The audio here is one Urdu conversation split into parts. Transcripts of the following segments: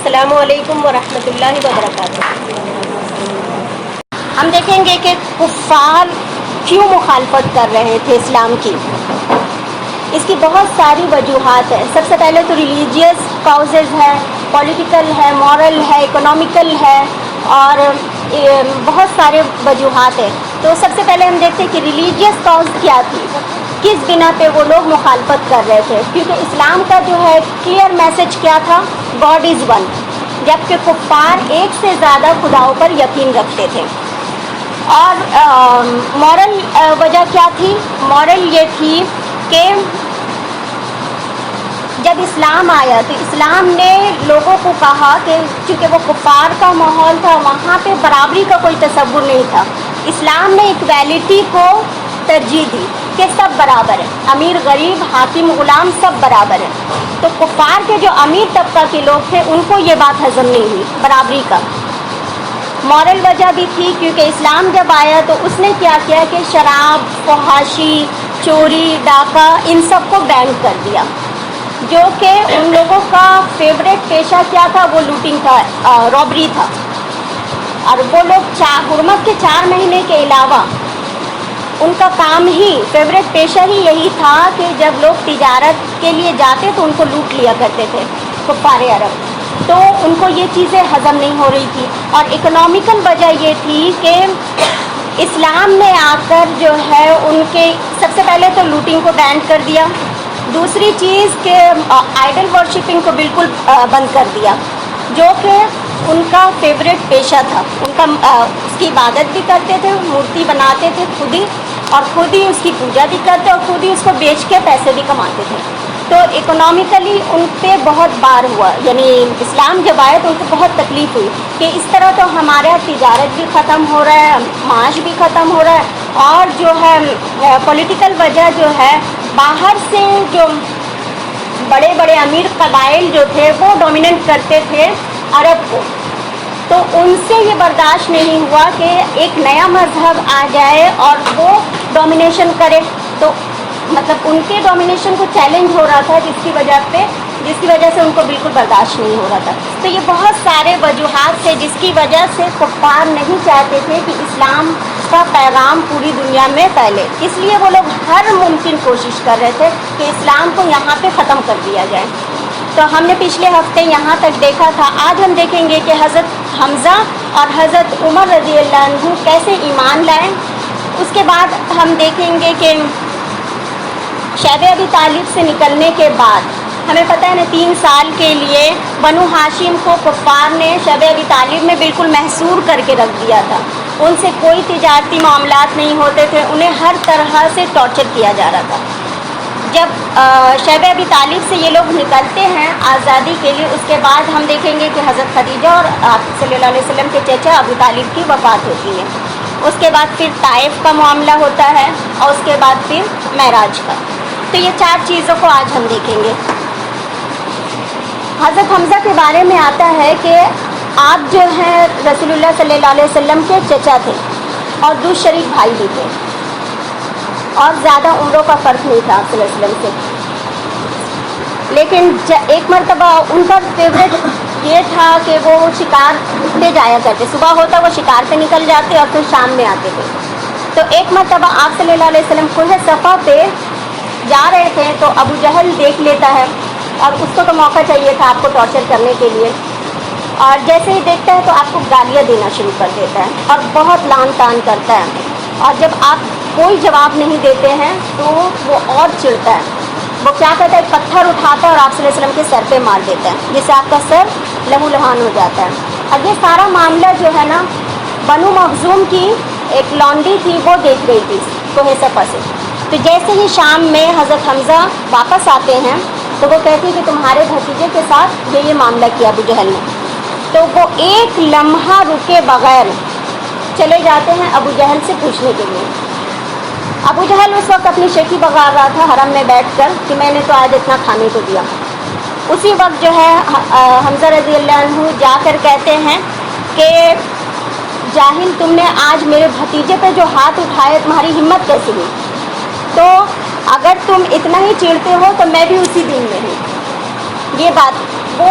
السلام علیکم ورحمۃ اللہ وبرکاتہ۔ ہم دیکھیں گے کہ کفار کیوں مخالفت کر رہے تھے اسلام کی۔ اس کی بہت ساری وجوہات ہیں۔ سب سے پہلے تو ریلیجیس کاؤزز ہے، پولیٹیکل ہے، مورل ہے، اکنامیکل ہے، اور بہت سارے وجوہات ہیں۔ تو سب سے پہلے ہم دیکھتے ہیں کہ ریلیجیس کاؤز کیا تھی، کس بنا پہ وہ لوگ مخالفت کر رہے تھے۔ کیونکہ اسلام کا جو ہے کلیئر میسج کیا تھا، گاڈ از ون، جبکہ کفار ایک سے زیادہ خداؤں پر یقین رکھتے تھے۔ اور مورل وجہ کیا تھی؟ مورل یہ تھی کہ جب اسلام آیا تو اسلام نے لوگوں کو کہا کہ چونکہ وہ کفار کا ماحول تھا، وہاں پہ برابری کا کوئی تصور نہیں تھا، اسلام نے ایکویلٹی کو ترجیح دی کہ سب برابر ہیں، امیر غریب حاکم غلام سب برابر ہیں۔ تو کفار کے جو امیر طبقہ کے لوگ تھے ان کو یہ بات ہضم نہیں ہوئی برابری کا۔ مورل وجہ بھی تھی کیونکہ اسلام جب آیا تو اس نے کیا کیا کہ شراب، فحاشی، چوری، ڈاکہ ان سب کو بین کر دیا، جو کہ ان لوگوں کا فیوریٹ پیشہ کیا تھا، وہ لوٹنگ تھا، رابری تھا۔ اور وہ لوگ حرمت کے 4 مہینے کے علاوہ ان کا کام ہی، فیوریٹ پیشہ ہی یہی تھا کہ جب لوگ تجارت کے لیے جاتے تو ان کو لوٹ لیا کرتے تھے کفار عرب۔ تو ان کو یہ چیزیں ہضم نہیں ہو رہی تھی۔ اور اکنامیکل وجہ یہ تھی کہ اسلام نے آ کر جو ہے ان کے سب سے پہلے تو لوٹنگ کو بین کر دیا، دوسری چیز کہ آئیڈل ورشپنگ کو بالکل بند کر دیا، جو کہ ان کا فیوریٹ پیشہ تھا۔ ان کا اس کی عبادت بھی کرتے تھے، مورتی بناتے تھے خود ہی، اور خود ہی اس کی پوجا بھی کرتے اور خود ہی اس کو بیچ کے پیسے بھی کماتے تھے۔ تو اکنامیکلی ان پہ بہت بار ہوا، یعنی اسلام جب آیا تو ان کو بہت تکلیف ہوئی کہ اس طرح تو ہمارا تجارت بھی ختم ہو رہا ہے، معاش بھی ختم ہو رہا ہے، اور جو ہے پولیٹیکل وجہ جو ہے باہر سے جو بڑے بڑے امیر قبائل جو تھے وہ ڈومیننٹ کرتے تھے عرب کو، تو ان سے یہ برداشت نہیں ہوا کہ ایک نیا مذہب آ جائے اور وہ ڈومینیشن کرے۔ تو مطلب ان کے ڈومینیشن کو چیلنج ہو رہا تھا، جس کی وجہ سے ان کو بالکل برداشت نہیں ہو رہا تھا۔ تو یہ بہت سارے وجوہات تھے جس کی وجہ سے کفار نہیں چاہتے تھے کہ اسلام کا پیغام پوری دنیا میں پھیلے، اس لیے وہ لوگ ہر ممکن کوشش کر رہے تھے کہ اسلام کو یہاں پہ ختم کر دیا جائے۔ تو ہم نے پچھلے ہفتے یہاں تک دیکھا تھا، آج ہم دیکھیں گے کہ حضرت حمزہ اور حضرت عمر رضی اللہ عنہ کیسے ایمان لائے۔ اس کے بعد ہم دیکھیں گے کہ شیب ابی طالب سے نکلنے کے بعد ہمیں پتہ ہے نا 3 سال کے لیے بنو ہاشم کو کفار نے شیب ابی طالب میں بالکل محصور کر کے رکھ دیا تھا۔ ان سے کوئی تجارتی معاملات نہیں ہوتے تھے، انہیں ہر طرح سے ٹارچر کیا جا رہا تھا۔ جب شیب ابی طالب سے یہ لوگ نکلتے ہیں آزادی کے لیے، اس کے بعد ہم دیکھیں گے کہ حضرت خدیجہ اور آپ صلی اللہ علیہ وسلم کے چچا ابو طالب کی وفات ہوتی ہے۔ اس کے بعد پھر طائف کا معاملہ ہوتا ہے، اور اس کے بعد پھر معراج کا۔ تو یہ 4 چیزوں کو آج ہم دیکھیں گے۔ حضرت حمزہ کے بارے میں آتا ہے کہ آپ جو ہیں رسول اللہ صلی اللہ علیہ وسلم کے چچا تھے، اور 2 شریک بھائی بھی تھے، اور زیادہ عمروں کا فرق نہیں تھا آپ صلی اللہ علیہ وسلم سے۔ لیکن ایک مرتبہ ان کا فیوریٹ یہ تھا کہ وہ شکار پہ جایا کرتے، صبح ہوتا وہ شکار پہ نکل جاتے اور پھر شام میں آتے تھے۔ تو ایک مرتبہ آپ صلی اللہ علیہ وسلم کوہ صفا پہ جا رہے تھے تو ابو جہل دیکھ لیتا ہے، اور اس کو تو موقع چاہیے تھا آپ کو ٹارچر کرنے کے لیے، اور جیسے ہی دیکھتا ہے تو آپ کو گالیاں دینا شروع کر دیتا ہے اور بہت لان تان کرتا ہے، اور جب آپ کوئی جواب نہیں دیتے ہیں تو وہ اور چڑھتا ہے۔ وہ کیا کرتا ہے، پتھر اٹھاتا ہے اور آپ صلی اللہ علیہ وسلم کے سر پہ مار دیتا ہے، جس سے آپ کا سر لہو لہان ہو جاتا ہے۔ اب یہ سارا معاملہ جو ہے نا بنو مخزوم کی ایک لانڈی تھی، وہ دیکھ رہی تھی کوہ صفا سے۔ تو جیسے ہی شام میں حضرت حمزہ واپس آتے ہیں تو وہ کہتی ہے کہ تمہارے بھتیجے کے ساتھ یہ معاملہ کیا ابو جہل نے۔ تو وہ ایک لمحہ رکے بغیر چلے جاتے ہیں ابو جہل سے پوچھنے کے لیے۔ ابو جہل اس وقت اپنی شیخی بگاڑ رہا تھا حرم میں بیٹھ کر کہ میں نے تو آج اتنا کھانے کو دیا۔ اسی وقت جو ہے حمزہ رضی اللہ عنہ جا کر کہتے ہیں کہ جاہل، تم نے آج میرے بھتیجے پہ جو ہاتھ اٹھائے، تمہاری ہمت کیسی ہوئی؟ تو اگر تم اتنا ہی چڑھتے ہو تو میں بھی اسی دن میں ہوں۔ یہ بات وہ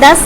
10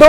2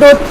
2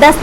10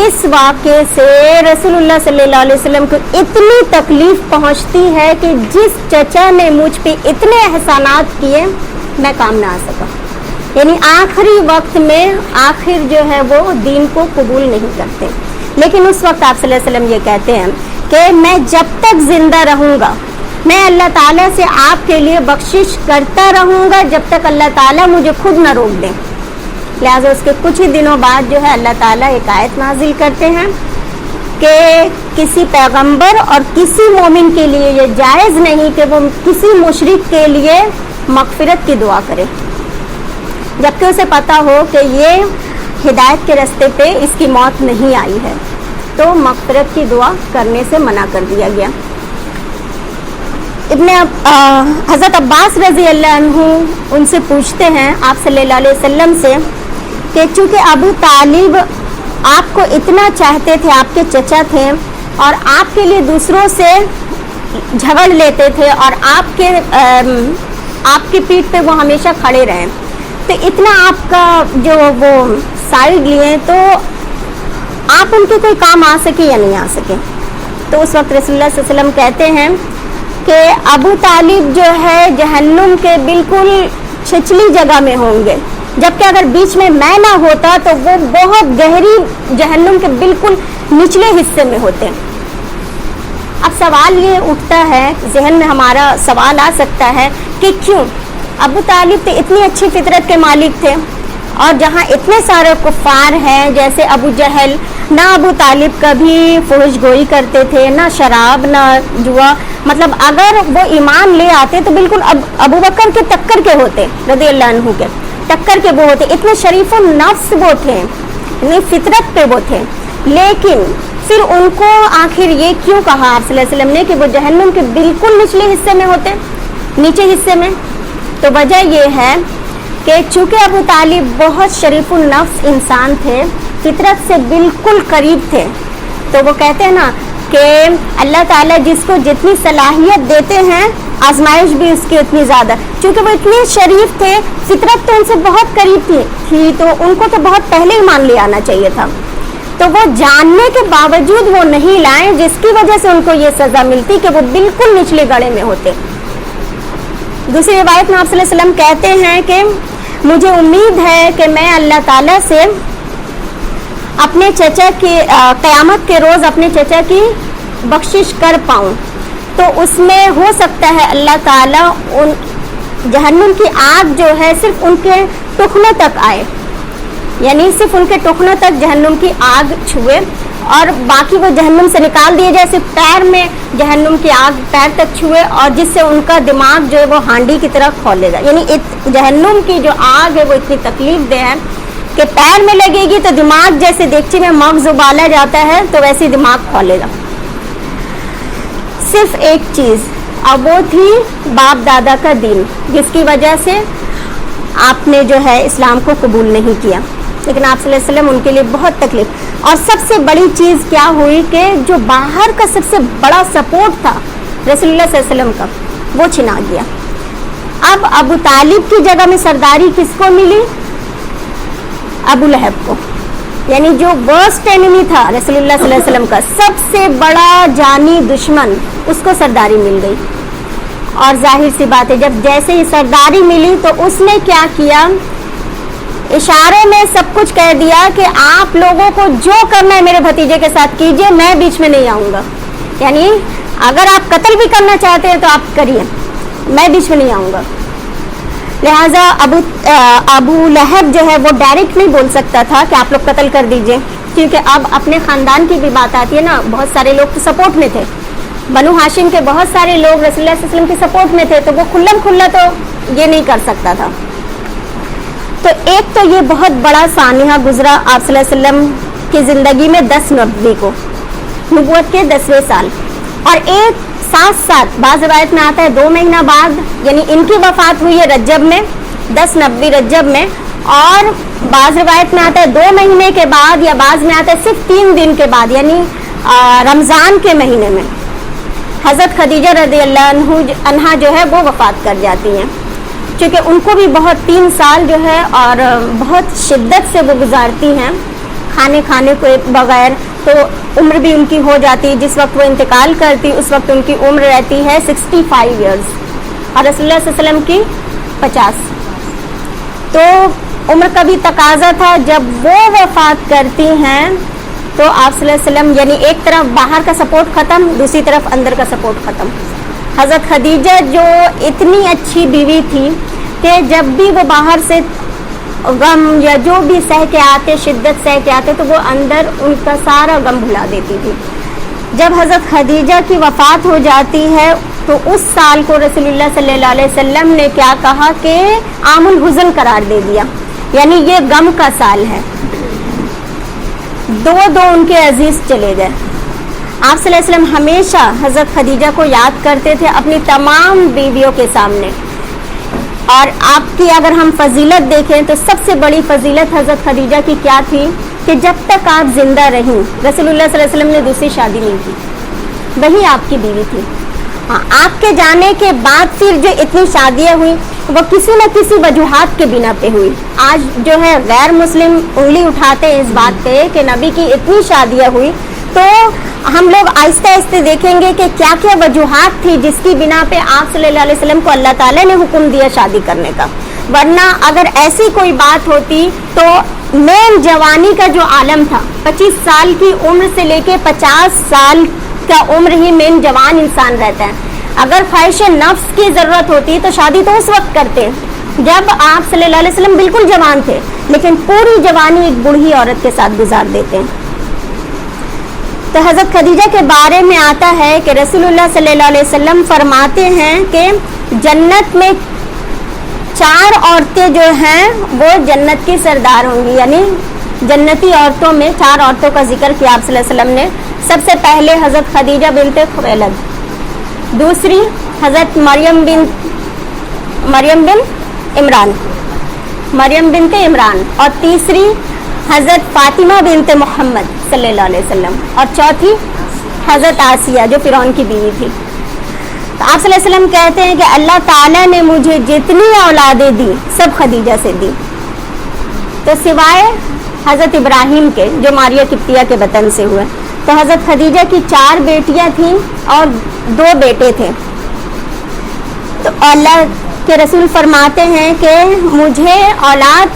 اس واقعے سے رسول اللہ صلی اللہ علیہ وسلم کو اتنی تکلیف پہنچتی ہے کہ جس چچا نے مجھ پہ اتنے احسانات کیے میں کام نہ آ سکا، یعنی آخری وقت میں آخر جو ہے وہ دین کو قبول نہیں کرتے، لیکن اس وقت آپ صلی اللہ علیہ وسلم یہ کہتے ہیں کہ میں جب تک زندہ رہوں گا میں اللہ تعالیٰ سے آپ کے لیے بخشش کرتا رہوں گا جب تک اللہ تعالیٰ مجھے خود نہ روک دیں۔ لہٰذا اس کے کچھ ہی دنوں بعد جو ہے اللہ تعالیٰ ایک آیت نازل کرتے ہیں کہ کسی پیغمبر اور کسی مومن کے لیے یہ جائز نہیں کہ وہ کسی مشرک کے لیے مغفرت کی دعا کرے، جبکہ اسے پتہ ہو کہ یہ ہدایت کے راستے پہ اس کی موت نہیں آئی ہے، تو مغفرت کی دعا کرنے سے منع کر دیا گیا۔ حضرت عباس رضی اللہ عنہ ان سے پوچھتے ہیں آپ صلی اللہ علیہ وسلم سے کہ چونکہ ابو طالب آپ کو اتنا چاہتے تھے، آپ کے چچا تھے، اور آپ کے لیے دوسروں سے جھگڑ لیتے تھے اور آپ کی پیٹھ پہ وہ ہمیشہ کھڑے رہے، تو اتنا آپ کا جو وہ سائڈ لیے تو آپ ان کے کوئی کام آ سکے یا نہیں آ سکے؟ تو اس وقت رسول اللہ صلی اللہ علیہ وسلم کہتے ہیں کہ ابو طالب جو ہے جہنم کے بالکل چھچلی جگہ میں ہوں گے، جبکہ اگر بیچ میں نہ ہوتا تو وہ بہت گہری جہنم کے بالکل نچلے حصے میں ہوتے۔ اب سوال یہ اٹھتا ہے، ذہن میں ہمارا سوال آ سکتا ہے کہ کیوں؟ ابو طالب تو اتنی اچھی فطرت کے مالک تھے، اور جہاں اتنے سارے کفار ہیں جیسے ابو جہل، نہ ابو طالب کبھی فحش گوئی کرتے تھے، نہ شراب، نہ جوا، مطلب اگر وہ ایمان لے آتے تو بالکل ابو بکر کے ٹکر کے ہوتے، رضی اللہ عنہ کے ٹکر کے وہ ہوتے، اتنے شریف النفس وہ تھے، اتنی فطرت پہ وہ تھے، لیکن پھر ان کو آخر یہ کیوں کہا آپ صلی اللہ علیہ وسلم نے کہ وہ جہنم کے بالکل نچلے حصے میں ہوتے، نیچے حصے میں؟ تو وجہ یہ ہے کہ چونکہ ابو طالب بہت شریف النفس انسان تھے، فطرت سے بالکل قریب تھے، تو وہ کہتے ہیں نا کہ اللہ تعالیٰ جس کو جتنی صلاحیت دیتے ہیں آزمائش بھی اس کی اتنی زیادہ، چونکہ وہ اتنے شریف تھے، فطرت تو ان سے بہت قریب تھی تو ان کو تو بہت پہلے ایمان لے آنا چاہیے تھا، تو وہ جاننے کے باوجود وہ نہیں لائے، جس کی وجہ سے ان کو یہ سزا ملتی کہ وہ بالکل نچلے گڑھے میں ہوتے۔ دوسری روایت میں آپ صلی اللہ علیہ وسلم کہتے ہیں کہ مجھے امید ہے کہ میں اللہ تعالیٰ سے اپنے چچا کی قیامت کے روز اپنے چچا کی بخشش کر پاؤں، تو اس میں ہو سکتا ہے اللہ تعالیٰ ان جہنم کی آگ جو ہے صرف ان کے ٹخنوں تک آئے، یعنی صرف ان کے ٹخنوں تک جہنم کی آگ چھوئے، اور باقی وہ جہنم سے نکال دیے جیسے پیر میں جہنم کی آگ پیر تک چھوئے، اور جس سے ان کا دماغ جو ہے وہ ہانڈی کی طرح کھولے گا، یعنی جہنم کی جو آگ ہے وہ اتنی تکلیف دہ ہے کہ پیر میں لگے گی تو دماغ جیسے دیگچی میں مغز ابالا جاتا ہے تو ویسے دماغ کھولے گا۔ صرف ایک چیز، اب وہ تھی باپ دادا کا دین، جس کی وجہ سے آپ نے جو ہے اسلام کو قبول نہیں کیا، لیکن آپ صلی اللہ علیہ وسلم ان کے لیے بہت تکلیف، اور سب سے بڑی چیز کیا ہوئی کہ جو باہر کا سب سے بڑا سپورٹ تھا رسول اللہ صلی اللہ علیہ وسلم کا وہ چھنا گیا۔ اب ابو طالب کی جگہ میں سرداری کس کو ملی؟ ابو لہب کو، یعنی جو ورسٹ اینیمی تھا رسول اللہ صلی اللہ علیہ وسلم کا، سب سے بڑا جانی دشمن، اس کو سرداری مل گئی۔ اور ظاہر سی بات ہے جب جیسے ہی سرداری ملی تو اس نے کیا کیا، اشارے میں سب کچھ کہہ دیا کہ آپ لوگوں کو جو کرنا ہے میرے بھتیجے کے ساتھ کیجئے، میں بیچ میں نہیں آؤں گا، یعنی اگر آپ قتل بھی کرنا چاہتے ہیں تو آپ کریے، میں بیچ میں نہیں آؤں گا۔ لہٰذا ابو لہب جو ہے وہ ڈائریکٹ نہیں بول سکتا تھا کہ آپ لوگ قتل کر دیجئے، کیونکہ اب اپنے خاندان کی بھی بات آتی ہے نا، بہت سارے لوگ تو سپورٹ میں تھے، بنو ہاشم کے بہت سارے لوگ رسول اللہ صلی اللہ علیہ وسلم کی سپورٹ میں تھے، تو وہ کھلا تو یہ نہیں کر سکتا تھا۔ تو ایک تو یہ بہت بڑا سانحہ گزرا آپ صلی اللہ علیہ وسلم کی زندگی میں 10 نبوی کو، نبوت کے 10ویں سال، اور ایک ساتھ بعض روایت میں آتا ہے 2 مہینہ بعد، یعنی ان کی وفات ہوئی ہے رجب میں، 10 نبوی رجب میں، اور بعض روایت میں آتا ہے 2 مہینے کے بعد، یا بعض میں آتا ہے صرف 3 دن کے بعد، یعنی رمضان کے مہینے میں حضرت خدیجہ رضی اللہ عنہا جو ہے وہ وفات کر جاتی ہیں، چونکہ ان کو بھی بہت 3 سال جو ہے اور بہت شدت سے وہ گزارتی ہیں کھانے کے بغیر، تو عمر بھی ان کی ہو جاتی. جس وقت وہ انتقال کرتی اس وقت ان کی عمر رہتی ہے 65 ایئرز اور رسول اللہ صلی اللہ علیہ وسلم کی 50. تو عمر کا بھی تقاضا تھا. جب وہ وفات کرتی ہیں تو آپ صلی اللہ علیہ وسلم یعنی ایک طرف باہر کا سپورٹ ختم، دوسری طرف اندر کا سپورٹ ختم. حضرت خدیجہ جو اتنی اچھی بیوی تھی کہ جب بھی وہ باہر سے غم یا جو بھی سہ کے آتے، شدت سہ کے آتے، تو وہ اندر ان کا سارا غم بھلا دیتی تھی. جب حضرت خدیجہ کی وفات ہو جاتی ہے تو اس سال کو رسول اللہ صلی اللہ علیہ وسلم نے کیا کہا کہ عام الحزن قرار دے دیا، یعنی یہ غم کا سال ہے. دو ان کے عزیز چلے گئے. آپ صلی اللہ علیہ وسلم ہمیشہ حضرت خدیجہ کو یاد کرتے تھے اپنی تمام بیویوں کے سامنے. اور آپ کی اگر ہم فضیلت دیکھیں تو سب سے بڑی فضیلت حضرت خدیجہ کی کیا تھی کہ جب تک آپ زندہ رہیں رسول اللہ صلی اللہ علیہ وسلم نے دوسری شادی نہیں کی، وہی آپ کی بیوی تھی. ہاں، آپ کے جانے کے بعد پھر جو اتنی شادیاں ہوئی وہ کسی نہ کسی وجوہات کے بنا پہ ہوئی. آج جو ہے غیر مسلم انگلی اٹھاتے ہیں اس بات پہ کہ نبی کی اتنی شادیاں ہوئی، تو ہم لوگ آہستہ آہستہ دیکھیں گے کہ کیا کیا وجوہات تھی جس کی بنا پہ آپ صلی اللہ علیہ وسلم کو اللہ تعالیٰ نے حکم دیا شادی کرنے کا. ورنہ اگر ایسی کوئی بات ہوتی تو مین جوانی کا جو عالم تھا، 25 سال کی عمر سے لے کے 50 سال کا عمر ہی مین جوان انسان رہتا ہے. اگر خواہش نفس کی ضرورت ہوتی تو شادی تو اس وقت کرتے جب آپ صلی اللہ علیہ وسلم بالکل جوان تھے، لیکن پوری جوانی ایک بوڑھی عورت کے ساتھ گزار دیتے ہیں. تو حضرت خدیجہ کے بارے میں آتا ہے کہ رسول اللہ صلی اللہ علیہ وسلم فرماتے ہیں کہ جنت میں 4 عورتیں جو ہیں وہ جنت کی سردار ہوں گی. یعنی جنتی عورتوں میں 4 عورتوں کا ذکر کیا آپ صلی اللہ علیہ وسلم نے. سب سے پہلے حضرت خدیجہ بنت خویلد، دوسری حضرت مریم بنت عمران، اور تیسری حضرت فاطمہ بنت محمد صلی اللہ علیہ وسلم، اور چوتھی حضرت آسیہ جو فرعون کی بیوی تھی. تو آپ صلی اللہ علیہ وسلم کہتے ہیں کہ اللہ تعالیٰ نے مجھے جتنی اولادیں دی سب خدیجہ سے دی، تو سوائے حضرت ابراہیم کے جو ماریہ قبطیہ کے وطن سے ہوئے. تو حضرت خدیجہ کی 4 بیٹیاں تھیں اور 2 بیٹے تھے. تو اللہ کے رسول فرماتے ہیں کہ مجھے اولاد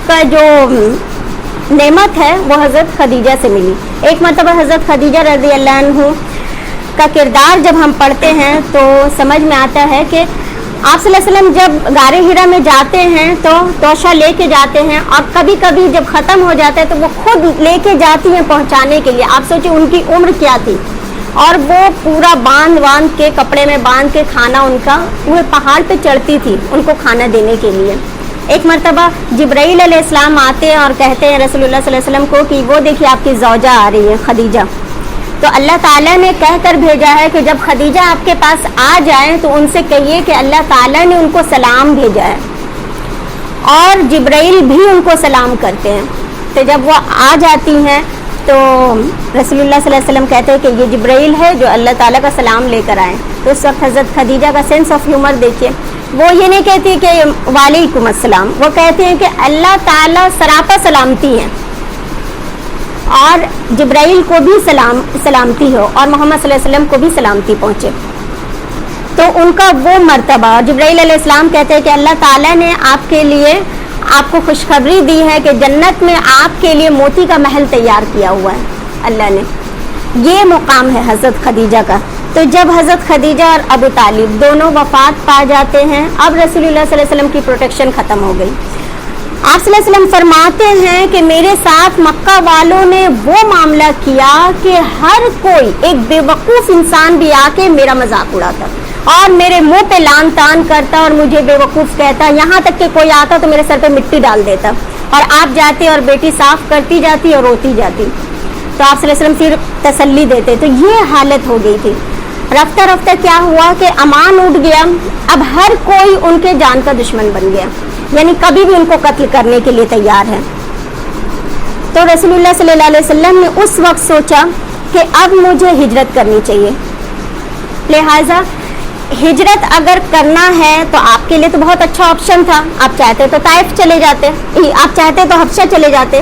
کا جو نعمت ہے وہ حضرت خدیجہ سے ملی. ایک مرتبہ حضرت خدیجہ رضی اللہ عنہ کا کردار جب ہم پڑھتے ہیں تو سمجھ میں آتا ہے کہ آپ صلی اللہ علیہ وسلم جب غار حرا میں جاتے ہیں تو توشہ لے کے جاتے ہیں، اور کبھی کبھی جب ختم ہو جاتا ہے تو وہ خود لے کے جاتی ہیں پہنچانے کے لیے. آپ سوچیں ان کی عمر کیا تھی، اور وہ پورا باندھ کے کپڑے میں باندھ کے کھانا ان کا وہ پہاڑ پہ چڑھتی تھی ان کو کھانا دینے کے لیے. ایک مرتبہ جبرائیل علیہ السلام آتے ہیں اور کہتے ہیں رسول اللہ صلی اللہ علیہ وسلم کو کہ وہ دیکھیے آپ کی زوجہ آ رہی ہے خدیجہ. تو اللہ تعالیٰ نے کہہ کر بھیجا ہے کہ جب خدیجہ آپ کے پاس آ جائیں تو ان سے کہیے کہ اللہ تعالیٰ نے ان کو سلام بھیجا ہے، اور جبرائیل بھی ان کو سلام کرتے ہیں. تو جب وہ آ جاتی ہیں تو رسول اللہ صلی اللہ علیہ وسلم کہتے ہیں کہ یہ جبرائیل ہے جو اللہ تعالیٰ کا سلام لے کر آئیں. تو اس وقت حضرت خدیجہ کا سینس آف ہیومر دیکھیے، وہ یہ نہیں کہتی کہ وعلیکم السلام، وہ کہتے ہیں کہ اللہ تعالیٰ سراپا سلامتی ہے، اور جبرائیل کو بھی سلامتی ہو، اور محمد صلی اللہ علیہ وسلم کو بھی سلامتی پہنچے. تو ان کا وہ مرتبہ، جبرائیل علیہ السلام کہتے ہیں کہ اللہ تعالیٰ نے آپ کے لیے آپ کو خوشخبری دی ہے کہ جنت میں آپ کے لیے موتی کا محل تیار کیا ہوا ہے اللہ نے. یہ مقام ہے حضرت خدیجہ کا. تو جب حضرت خدیجہ اور ابو طالب دونوں وفات پا جاتے ہیں، اب رسول اللہ صلی اللہ علیہ وسلم کی پروٹیکشن ختم ہو گئی. آپ صلی اللہ علیہ وسلم فرماتے ہیں کہ میرے ساتھ مکہ والوں نے وہ معاملہ کیا کہ ہر کوئی ایک بے وقوف انسان بھی آ کے میرا مذاق اڑاتا اور میرے منہ پہ لان تان کرتا اور مجھے بے وقوف کہتا، یہاں تک کہ کوئی آتا تو میرے سر پہ مٹی ڈال دیتا، اور آپ جاتے اور بیٹی صاف کرتی جاتی اور روتی جاتی. تو آپ صلی اللہ علیہ وسلم پھر تسلی دیتے. تو یہ حالت ہو گئی تھی. رفتہ رفتہ کیا ہوا کہ امان اٹھ گیا، اب ہر کوئی ان کے جان کا دشمن بن گیا، یعنی کبھی بھی ان کو قتل کرنے کے لیے تیار ہے. تو رسول اللہ صلی اللہ علیہ وسلم نے اس وقت سوچا کہ اب مجھے ہجرت کرنی چاہیے. لہٰذا ہجرت اگر کرنا ہے تو آپ کے لیے تو بہت اچھا آپشن تھا، آپ چاہتے تو طائف چلے جاتے، آپ چاہتے تو حبشہ چلے جاتے،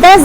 10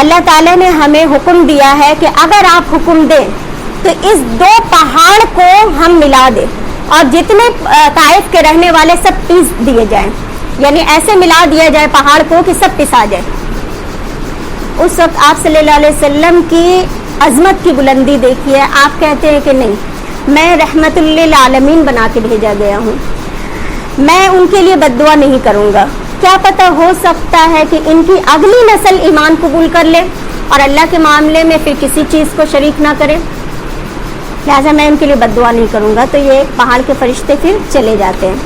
اللہ تعالیٰ نے ہمیں حکم دیا ہے کہ اگر آپ حکم دیں تو اس 2 پہاڑ کو ہم ملا دیں اور جتنے طائف کے رہنے والے سب پیس دیے جائیں، یعنی ایسے ملا دیا جائے پہاڑ کو کہ سب پسا جائے۔ اس وقت آپ صلی اللہ علیہ وسلم کی عظمت کی بلندی دیکھیے، آپ کہتے ہیں کہ نہیں، میں رحمت للعالمین بنا کے بھیجا گیا ہوں، میں ان کے لیے بد دعا نہیں کروں گا، کیا پتہ ہو سکتا ہے کہ ان کی اگلی نسل ایمان قبول کر لے اور اللہ کے معاملے میں پھر کسی چیز کو شریک نہ کرے، لہٰذا میں ان کے لیے بد دعا نہیں کروں گا۔ تو یہ پہاڑ کے فرشتے پھر چلے جاتے ہیں۔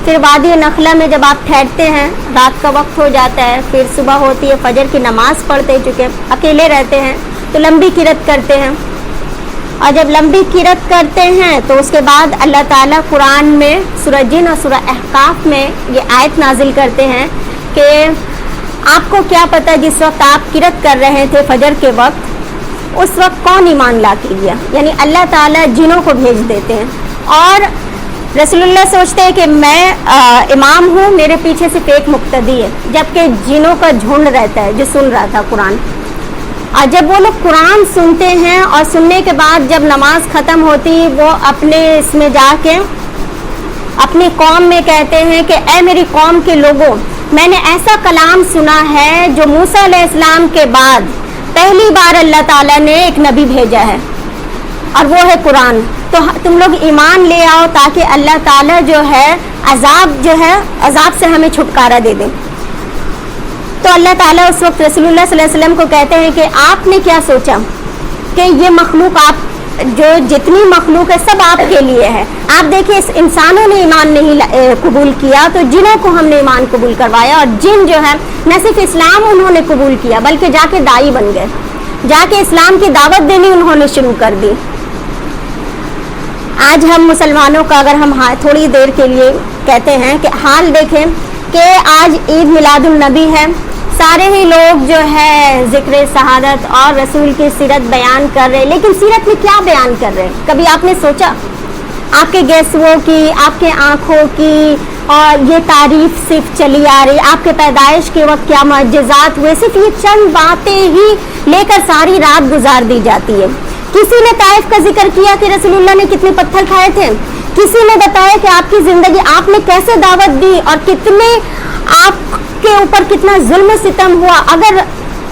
پھر وادی نخلا میں جب آپ ٹھہرتے ہیں، رات کا وقت ہو جاتا ہے، پھر صبح ہوتی ہے، فجر کی نماز پڑھتے چونکہ اکیلے رہتے ہیں تو لمبی قرات کرتے ہیں، اور جب لمبی قرات کرتے ہیں تو اس کے بعد اللہ تعالیٰ قرآن میں سورہ جن اور سورہ احقاف میں یہ آیت نازل کرتے ہیں کہ آپ کو کیا پتہ جس وقت آپ قرات کر رہے تھے فجر کے وقت، اس وقت کون ایمان لا کے گیا، یعنی اللہ تعالیٰ جنوں کو بھیج دیتے ہیں، اور رسول اللہ سوچتے ہیں کہ میں امام ہوں، میرے پیچھے صرف ایک مقتدی ہے، جبکہ جنوں کا جھنڈ رہتا ہے جو سن رہا تھا قرآن۔ اور جب وہ لوگ قرآن سنتے ہیں اور سننے کے بعد جب نماز ختم ہوتی، وہ اپنے اس میں جا کے اپنی قوم میں کہتے ہیں کہ اے میری قوم کے لوگوں، میں نے ایسا کلام سنا ہے جو موسیٰ علیہ السلام کے بعد پہلی بار اللہ تعالیٰ نے ایک نبی بھیجا ہے، اور وہ ہے قرآن، تو تم لوگ ایمان لے آؤ تاکہ اللہ تعالیٰ جو ہے عذاب سے ہمیں چھٹکارا دے دیں۔ تو اللہ تعالیٰ اس وقت رسول اللہ صلی اللہ علیہ وسلم کو کہتے ہیں کہ آپ نے کیا سوچا کہ یہ مخلوق، آپ جو جتنی مخلوق ہے سب آپ کے لیے ہے، آپ دیکھیں اس انسانوں نے ایمان نہیں قبول کیا تو جنوں کو ہم نے ایمان قبول کروایا، اور جن جو ہے نہ صرف اسلام انہوں نے قبول کیا بلکہ جا کے داعی بن گئے، جا کے اسلام کی دعوت دینی انہوں نے شروع کر دی۔ آج ہم مسلمانوں کا اگر ہم تھوڑی دیر کے لیے کہتے ہیں کہ حال دیکھیں کہ آج عید میلاد النبی ہے، سارے ہی لوگ جو ہے ذکر شہادت اور رسول کی سیرت بیان کر رہے، لیکن سیرت میں کیا بیان کر رہے ہیں؟ کبھی آپ نے سوچا؟ آپ کے گیسووں کی، آپ کے آنکھوں کی، اور یہ تعریف صرف چلی آ رہی، آپ کے پیدائش کے وقت کیا معجزات ہوئے، صرف یہ چند باتیں ہی لے کر ساری رات گزار دی جاتی ہے۔ کسی نے طائف کا ذکر کیا کہ رسول اللہ نے کتنے پتھر کھائے تھے، کسی نے بتایا کہ آپ کی زندگی آپ نے کیسے دعوت دی اور کتنے آپ کے اوپر کتنا ظلم و ستم ہوا۔ اگر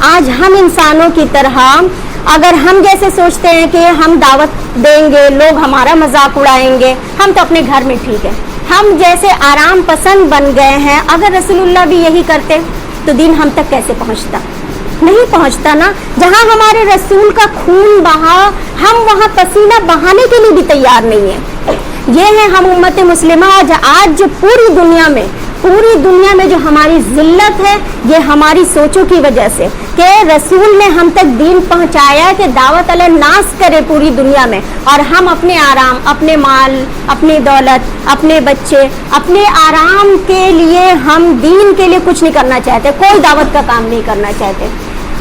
آج ہم انسانوں کی طرح اگر ہم جیسے سوچتے ہیں کہ ہم دعوت دیں گے، لوگ ہمارا مذاق اڑائیں گے، ہم تو اپنے گھر میں ٹھیک ہے، ہم جیسے آرام پسند بن گئے ہیں، اگر رسول اللہ بھی یہی کرتے تو دین ہم تک کیسے پہنچتا؟ نہیں پہنچتا نا۔ جہاں ہمارے رسول کا خون بہا، ہم وہاں پسینہ بہانے کے لیے بھی تیار نہیں ہیں۔ یہ ہے ہم امت مسلمہ، آج جو پوری دنیا میں جو ہماری ذلت ہے، یہ ہماری سوچوں کی وجہ سے کہ رسول نے ہم تک دین پہنچایا کہ دعوت الناس کرے پوری دنیا میں، اور ہم اپنے آرام، اپنے مال، اپنی دولت، اپنے بچے، اپنے آرام کے لیے ہم دین کے لیے کچھ نہیں کرنا چاہتے، کوئی دعوت کا کام نہیں کرنا چاہتے۔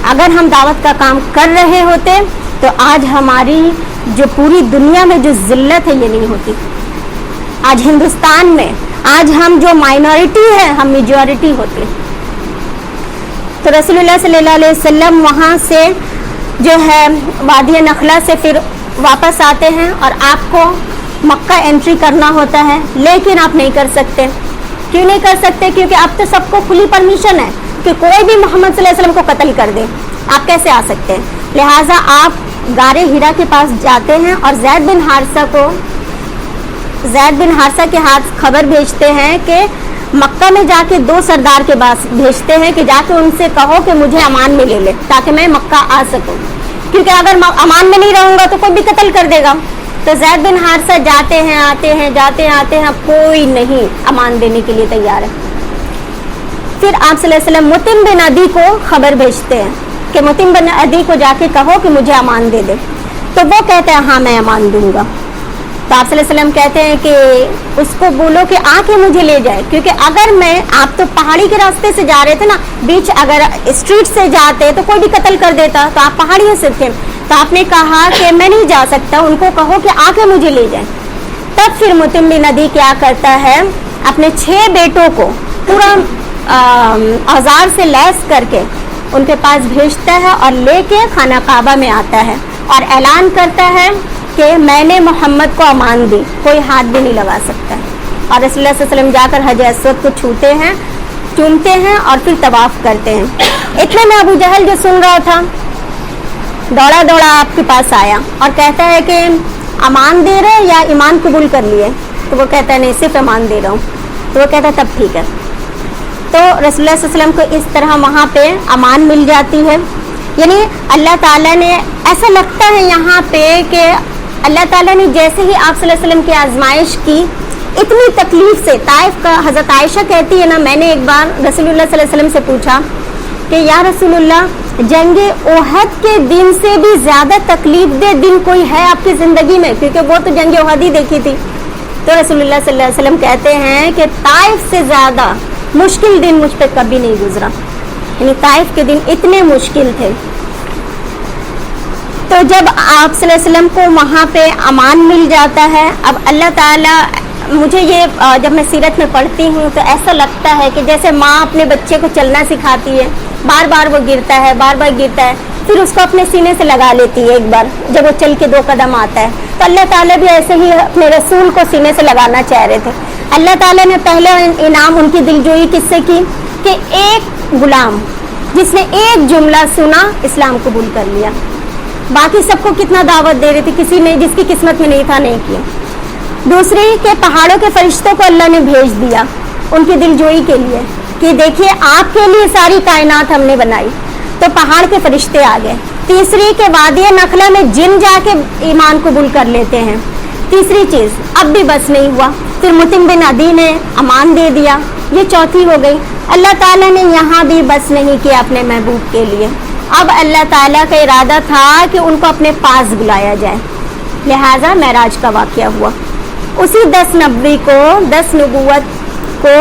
اگر ہم دعوت کا کام کر رہے ہوتے تو آج ہماری جو پوری دنیا میں جو ذلت ہے یہ نہیں ہوتی۔ آج ہندوستان میں آج ہم جو مائنورٹی ہے ہم میجورٹی ہوتے۔ تو رسول اللہ صلی اللہ علیہ وسلم وہاں سے جو ہے وادی نخلا سے پھر واپس آتے ہیں، اور آپ کو مکہ انٹری کرنا ہوتا ہے، لیکن آپ نہیں کر سکتے۔ کیوں نہیں کر سکتے؟ کیونکہ اب تو سب کو کھلی پرمیشن ہے کہ کوئی بھی محمد صلی اللہ علیہ وسلم کو قتل کر دے، آپ کیسے آ سکتے ہیں؟ لہٰذا آپ غار ہیرا کے پاس جاتے ہیں اور زید بن حارثہ کے ہاتھ خبر بھیجتے ہیں کہ مکہ میں جا کے 2 سردار کے پاس بھیجتے ہیں کہ جا کے ان سے کہو کہ مجھے امان میں لے لے تاکہ میں مکہ آ سکوں، کیونکہ اگر امان میں نہیں رہوں گا تو کوئی بھی قتل کر دے گا۔ تو زید بن حارثہ جاتے ہیں، آتے ہیں، کوئی نہیں امان دینے کے لیے تیار ہے۔ پھر آپ صلی اللہ علیہ وسلم مطعم بن عدی کو خبر بھیجتے ہیں کہ مطعم بن عدی کو جا کے کہو کہ مجھے امان دے دے، تو وہ کہتے ہیں ہاں میں امان دوں گا۔ تو آپ صلی اللہ علیہ وسلم کہتے ہیں کہ اس کو بولو کہ آ کے مجھے لے جائے، کیونکہ اگر آپ تو پہاڑی کے راستے سے جا رہے تھے نا، بیچ اگر اسٹریٹ سے جاتے تو کوئی بھی قتل کر دیتا، تو آپ پہاڑیوں سے تھے، تو آپ نے کہا کہ میں نہیں جا سکتا، ان کو کہو کہ آ کے مجھے لے جائیں۔ تب پھر مطعم بن عدی کیا کرتا ہے، اپنے 6 بیٹوں کو پورا اوزار سے لیس کر کے ان کے پاس بھیجتا ہے اور لے کے خانہ کعبہ میں آتا ہے اور اعلان کرتا ہے کہ میں نے محمد کو امان دی، کوئی ہاتھ بھی نہیں لگا سکتا. اور رسول اللہ صلی اللہ علیہ وسلم جا کر حجر اسود کو چھوتے ہیں، چومتے ہیں اور پھر طواف کرتے ہیں. اتنے میں ابو جہل جو سن رہا تھا دوڑا دوڑا آپ کے پاس آیا اور کہتا ہے کہ امان دے رہے یا ایمان قبول کر لیے؟ تو وہ کہتا ہے نہیں، صرف امان دے رہا ہوں. تو وہ کہتا ہے تب ٹھیک ہے. تو رسول اللہ صلی اللہ علیہ وسلم کو اس طرح وہاں پہ امان مل جاتی ہے. یعنی اللہ تعالیٰ نے، ایسا لگتا ہے یہاں پہ کہ اللہ تعالیٰ نے جیسے ہی آپ صلی اللہ علیہ وسلم کی آزمائش کی، اتنی تکلیف سے، طائف کا حضرت عائشہ کہتی ہے نا، میں نے ایک بار رسول اللہ صلی اللہ علیہ وسلم سے پوچھا کہ یا رسول اللہ، جنگ احد کے دن سے بھی زیادہ تکلیف دہ دن کوئی ہے آپ کی زندگی میں؟ کیونکہ وہ تو جنگ احد ہی دیکھی تھی. تو رسول اللہ صلی اللہ علیہ وسلم کہتے ہیں کہ طائف سے زیادہ مشکل دن مجھ پہ کبھی نہیں گزرا. یعنی طائف کے دن اتنے مشکل تھے. تو جب آپ صلی اللہ علیہ وسلم کو وہاں پہ امان مل جاتا ہے، اب اللہ تعالیٰ، مجھے یہ جب میں سیرت میں پڑھتی ہوں تو ایسا لگتا ہے کہ جیسے ماں اپنے بچے کو چلنا سکھاتی ہے، بار بار وہ گرتا ہے، بار بار گرتا ہے، پھر اس کو اپنے سینے سے لگا لیتی ہے ایک بار جب وہ چل کے 2 قدم آتا ہے. تو اللہ تعالیٰ بھی ایسے ہی اپنے رسول کو سینے سے لگانا چاہ رہے تھے. اللہ تعالیٰ نے پہلے انعام ان کی دلجوئی کس سے کی کہ ایک غلام جس نے ایک جملہ سنا اسلام قبول کر لیا. باقی سب کو کتنا دعوت دے رہی تھی، کسی نے جس کی قسمت میں نہیں تھا نہیں کیا. دوسری کہ پہاڑوں کے فرشتوں کو اللہ نے بھیج دیا ان کی دلجوئی کے لیے کہ دیکھیے آپ کے لیے ساری کائنات ہم نے بنائی، تو پہاڑ کے فرشتے آ گئے. تیسری کہ وادی نخلا میں جن جا کے ایمان قبول کر لیتے ہیں. تیسری چیز، اب بھی بس نہیں ہوا، پھر مطعم بن عدی نے امان دے دیا، یہ چوتھی ہو گئی. اللہ تعالیٰ نے یہاں بھی بس نہیں کیا اپنے محبوب کے لیے. اب اللہ تعالیٰ کا ارادہ تھا کہ ان کو اپنے پاس بلایا جائے، لہٰذا معراج کا واقعہ ہوا. اسی 10 نبوی کو، 10 نبوت کو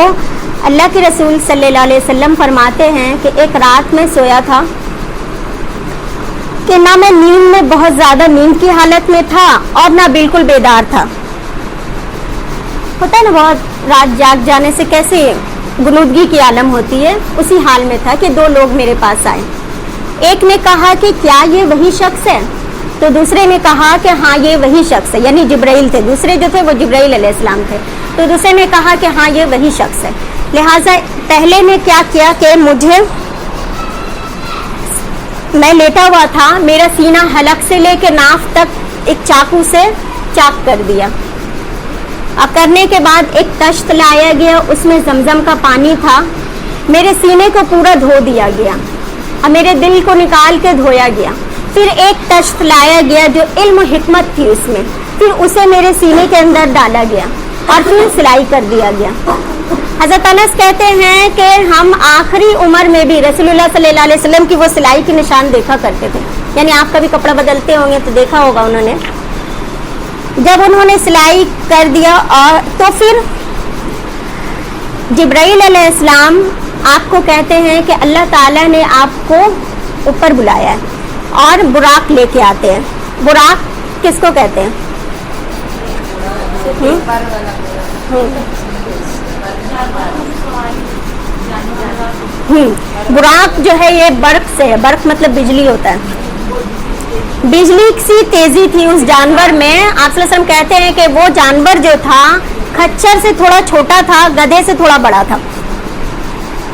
اللہ کے رسول صلی اللہ علیہ وسلم فرماتے ہیں کہ ایک رات میں سویا تھا کہ نہ میں نیند میں بہت زیادہ نیند کی حالت میں تھا اور نہ بالکل بیدار تھا. ہوتا ہے نا بہت رات جاگ جانے سے کیسے غنودگی کی عالم ہوتی ہے، اسی حال میں تھا کہ 2 لوگ میرے پاس آئے. ایک نے کہا کہ کیا یہ وہی شخص ہے؟ تو دوسرے نے کہا کہ ہاں یہ وہی شخص ہے، یعنی جبرائیل تھے. دوسرے جو تھے وہ جبرائیل علیہ السلام تھے. تو دوسرے نے کہا کہ ہاں یہ وہی شخص ہے. لہٰذا پہلے نے کیا کیا کہ میں لیٹا ہوا تھا، میرا سینہ حلق سے لے کے ناف تک ایک چاقو سے چاک کر دیا. اب کرنے کے بعد ایک تشت لایا گیا، اس میں زمزم کا پانی تھا، میرے سینے کو پورا دھو دیا گیا اور میرے دل کو نکال کے دھویا گیا. پھر ایک تشت لایا گیا جو علم و حکمت تھی اس میں، پھر اسے میرے سینے کے اندر ڈالا گیا اور پھر سلائی کر دیا گیا. حضرت انس کہتے ہیں کہ ہم آخری عمر میں بھی رسول اللہ صلی اللہ علیہ وسلم کی وہ سلائی کی نشان دیکھا کرتے تھے. یعنی آپ کبھی کپڑا بدلتے ہوں گے تو دیکھا ہوگا انہوں نے، جب انہوں نے سلائی کر دیا اور تو پھر جبرائیل علیہ السلام آپ کو کہتے ہیں کہ اللہ تعالیٰ نے آپ کو اوپر بلایا ہے اور براق لے کے آتے ہیں. براق کس کو کہتے ہیں؟ براق جو ہے یہ برق سے ہے. برق مطلب بجلی ہوتا ہے. بجلی سی تیزی تھی اس جانور میں. آپ صلی اللہ علیہ وسلم کہتے ہیں کہ وہ جانور جو تھا کھچر سے تھوڑا چھوٹا تھا، گدھے سے تھوڑا بڑا تھا.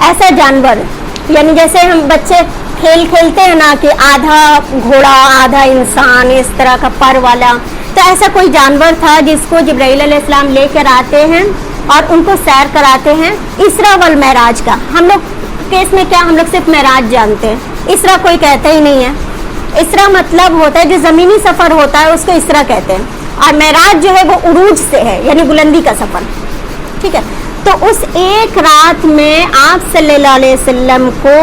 ایسا جانور، یعنی جیسے ہم بچے کھیل کھیلتے ہیں نا کہ آدھا گھوڑا آدھا انسان، اس طرح کا پر والا، تو ایسا کوئی جانور تھا جس کو جبرائیل علیہ السلام لے کر آتے ہیں اور ان کو سیر کراتے ہیں. اسرا والمعراج کا ہم لوگ کیس میں کیا، ہم لوگ صرف معراج جانتے ہیں، اسرا کوئی کہتا ہی نہیں ہے. اسرا مطلب ہوتا ہے جو زمینی سفر ہوتا ہے اس کو اسرا کہتے ہیں، اور معراج جو ہے وہ عروج سے ہے، یعنی بلندی کا سفر. ٹھیک ہے، تو اس ایک رات میں آپ صلی اللہ علیہ وسلم کو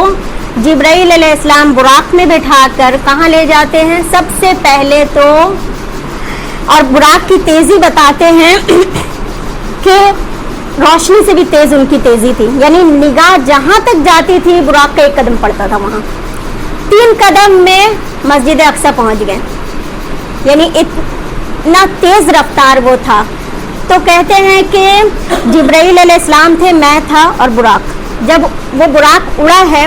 جبرائیل علیہ السلام براق میں بٹھا کر کہاں لے جاتے ہیں؟ سب سے پہلے تو، اور براق کی تیزی بتاتے ہیں کہ روشنی سے بھی تیز ان کی تیزی تھی، یعنی نگاہ جہاں تک جاتی تھی براق کا 1 قدم پڑتا تھا وہاں. 3 قدم میں مسجد اقصی پہنچ گئے، یعنی اتنا تیز رفتار وہ تھا. تو کہتے ہیں کہ جبرائیل علیہ السلام تھے، میں تھا اور براق. جب وہ براق اڑا ہے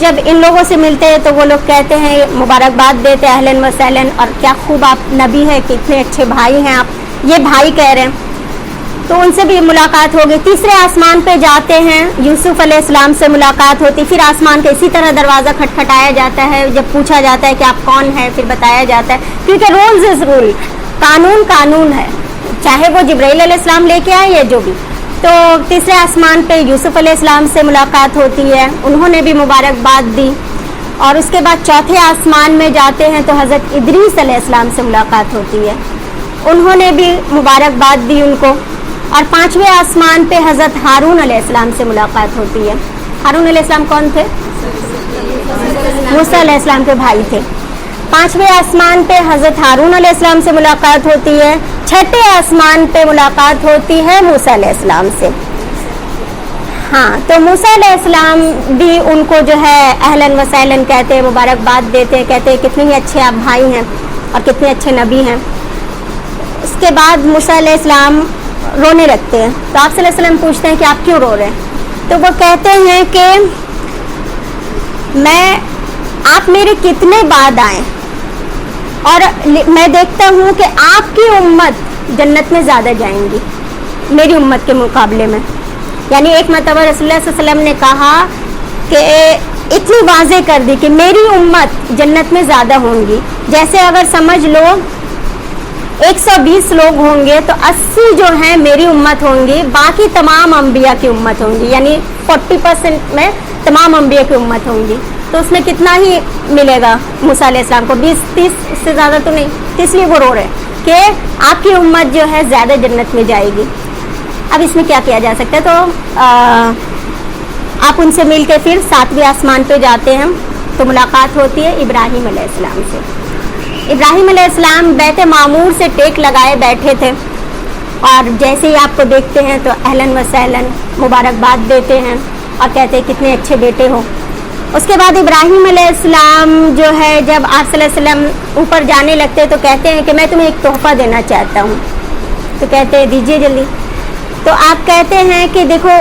جب ان لوگوں سے ملتے ہیں تو وہ لوگ کہتے ہیں مبارکباد دیتے اہلاً و سہلاً اور کیا خوب آپ نبی ہیں, کتنے اچھے بھائی ہیں آپ, یہ بھائی کہہ رہے ہیں. تو ان سے بھی ملاقات ہوگی. تیسرے آسمان پہ جاتے ہیں, یوسف علیہ السلام سے ملاقات ہوتی. پھر آسمان کا اسی طرح دروازہ کھٹکھٹایا جاتا ہے, جب پوچھا جاتا ہے کہ آپ کون ہیں پھر بتایا جاتا ہے, کیونکہ رولز از رول, قانون ہے, چاہے وہ جبرائیل علیہ السلام لے کے آئے یا جو بھی. تو تیسرے آسمان پہ یوسف علیہ السلام سے ملاقات ہوتی ہے, انہوں نے بھی مبارکباد دی. اور اس کے بعد چوتھے آسمان میں جاتے ہیں تو حضرت ادریس علیہ السلام سے ملاقات ہوتی ہے, انہوں نے بھی مبارکباد دی ان کو. اور پانچویں آسمان پہ حضرت ہارون علیہ السلام سے ملاقات ہوتی ہے. ہارون علیہ السلام کون تھے؟ موسیٰ علیہ السلام کے بھائی تھے. پانچویں آسمان پہ حضرت ہارون علیہ السلام سے ملاقات ہوتی ہے. چھٹے آسمان پہ ملاقات ہوتی ہے موسیٰ علیہ السلام سے. ہاں, تو موسیٰ علیہ السلام بھی ان کو جو ہے اہلاً و سہلاً کہتے ہیں, مبارکباد دیتے ہیں, کہتے ہیں کتنے ہی اچھے آپ بھائی ہیں اور کتنے اچھے نبی ہیں. اس کے بعد موسیٰ علیہ السلام رونے لگتے ہیں. تو آپ صلی اللہ علیہ وسلم پوچھتے ہیں کہ آپ کیوں رو رہے ہیں؟ تو وہ کہتے ہیں کہ آپ میرے کتنے بعد آئیں اور میں دیکھتا ہوں کہ آپ کی امت جنت میں زیادہ جائیں گی میری امت کے مقابلے میں. یعنی ایک مرتبہ رسول اللہ صلی اللہ علیہ وسلم نے کہا کہ اتنی واضح کر دی کہ میری امت جنت میں زیادہ ہوں گی. جیسے اگر سمجھ لو 120 لوگ ہوں گے تو 80 جو ہیں میری امت ہوں گی, باقی تمام انبیاء کی امت ہوں گی. یعنی 40% میں تمام انبیاء کی امت ہوں گی. تو اس میں کتنا ہی ملے گا موسیٰ علیہ السلام کو؟ 20-30 سے زیادہ تو نہیں. اس لیے وہ رو رہے ہیں کہ آپ کی امت جو ہے زیادہ جنت میں جائے گی. اب اس میں کیا کیا جا سکتا ہے؟ تو آپ ان سے مل کے پھر 7ویں آسمان پہ جاتے ہیں تو ملاقات ہوتی ہے ابراہیم علیہ السلام سے. ابراہیم علیہ السلام بیت معمور سے ٹیک لگائے بیٹھے تھے, اور جیسے ہی آپ کو دیکھتے ہیں تو اہلاً و سہلاً مبارکباد دیتے ہیں اور کہتے ہیں کتنے اچھے بیٹے ہو. اس کے بعد ابراہیم علیہ السلام جو ہے جب آپ صلی اللہ علیہ وسلم اوپر جانے لگتے تو کہتے ہیں کہ میں تمہیں ایک تحفہ دینا چاہتا ہوں. تو کہتے ہیں دیجیے جلدی. تو آپ کہتے ہیں کہ دیکھو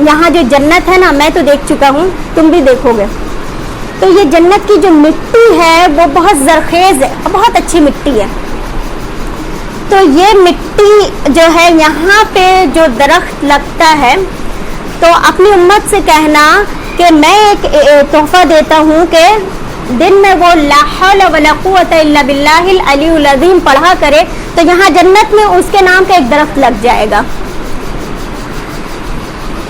یہاں جو جنت ہے نا, میں تو دیکھ چکا ہوں, تم بھی دیکھو گے. تو یہ جنت کی جو مٹی ہے وہ بہت زرخیز ہے, بہت اچھی مٹی ہے. تو یہ مٹی جو ہے یہاں پہ جو درخت لگتا ہے, تو اپنی امت سے کہنا کہ میں ایک تحفہ دیتا ہوں کہ دن میں وہ لا حول ولا قوت الا باللہ العلی العظیم پڑھا کرے تو یہاں جنت میں اس کے نام کا ایک درخت لگ جائے گا.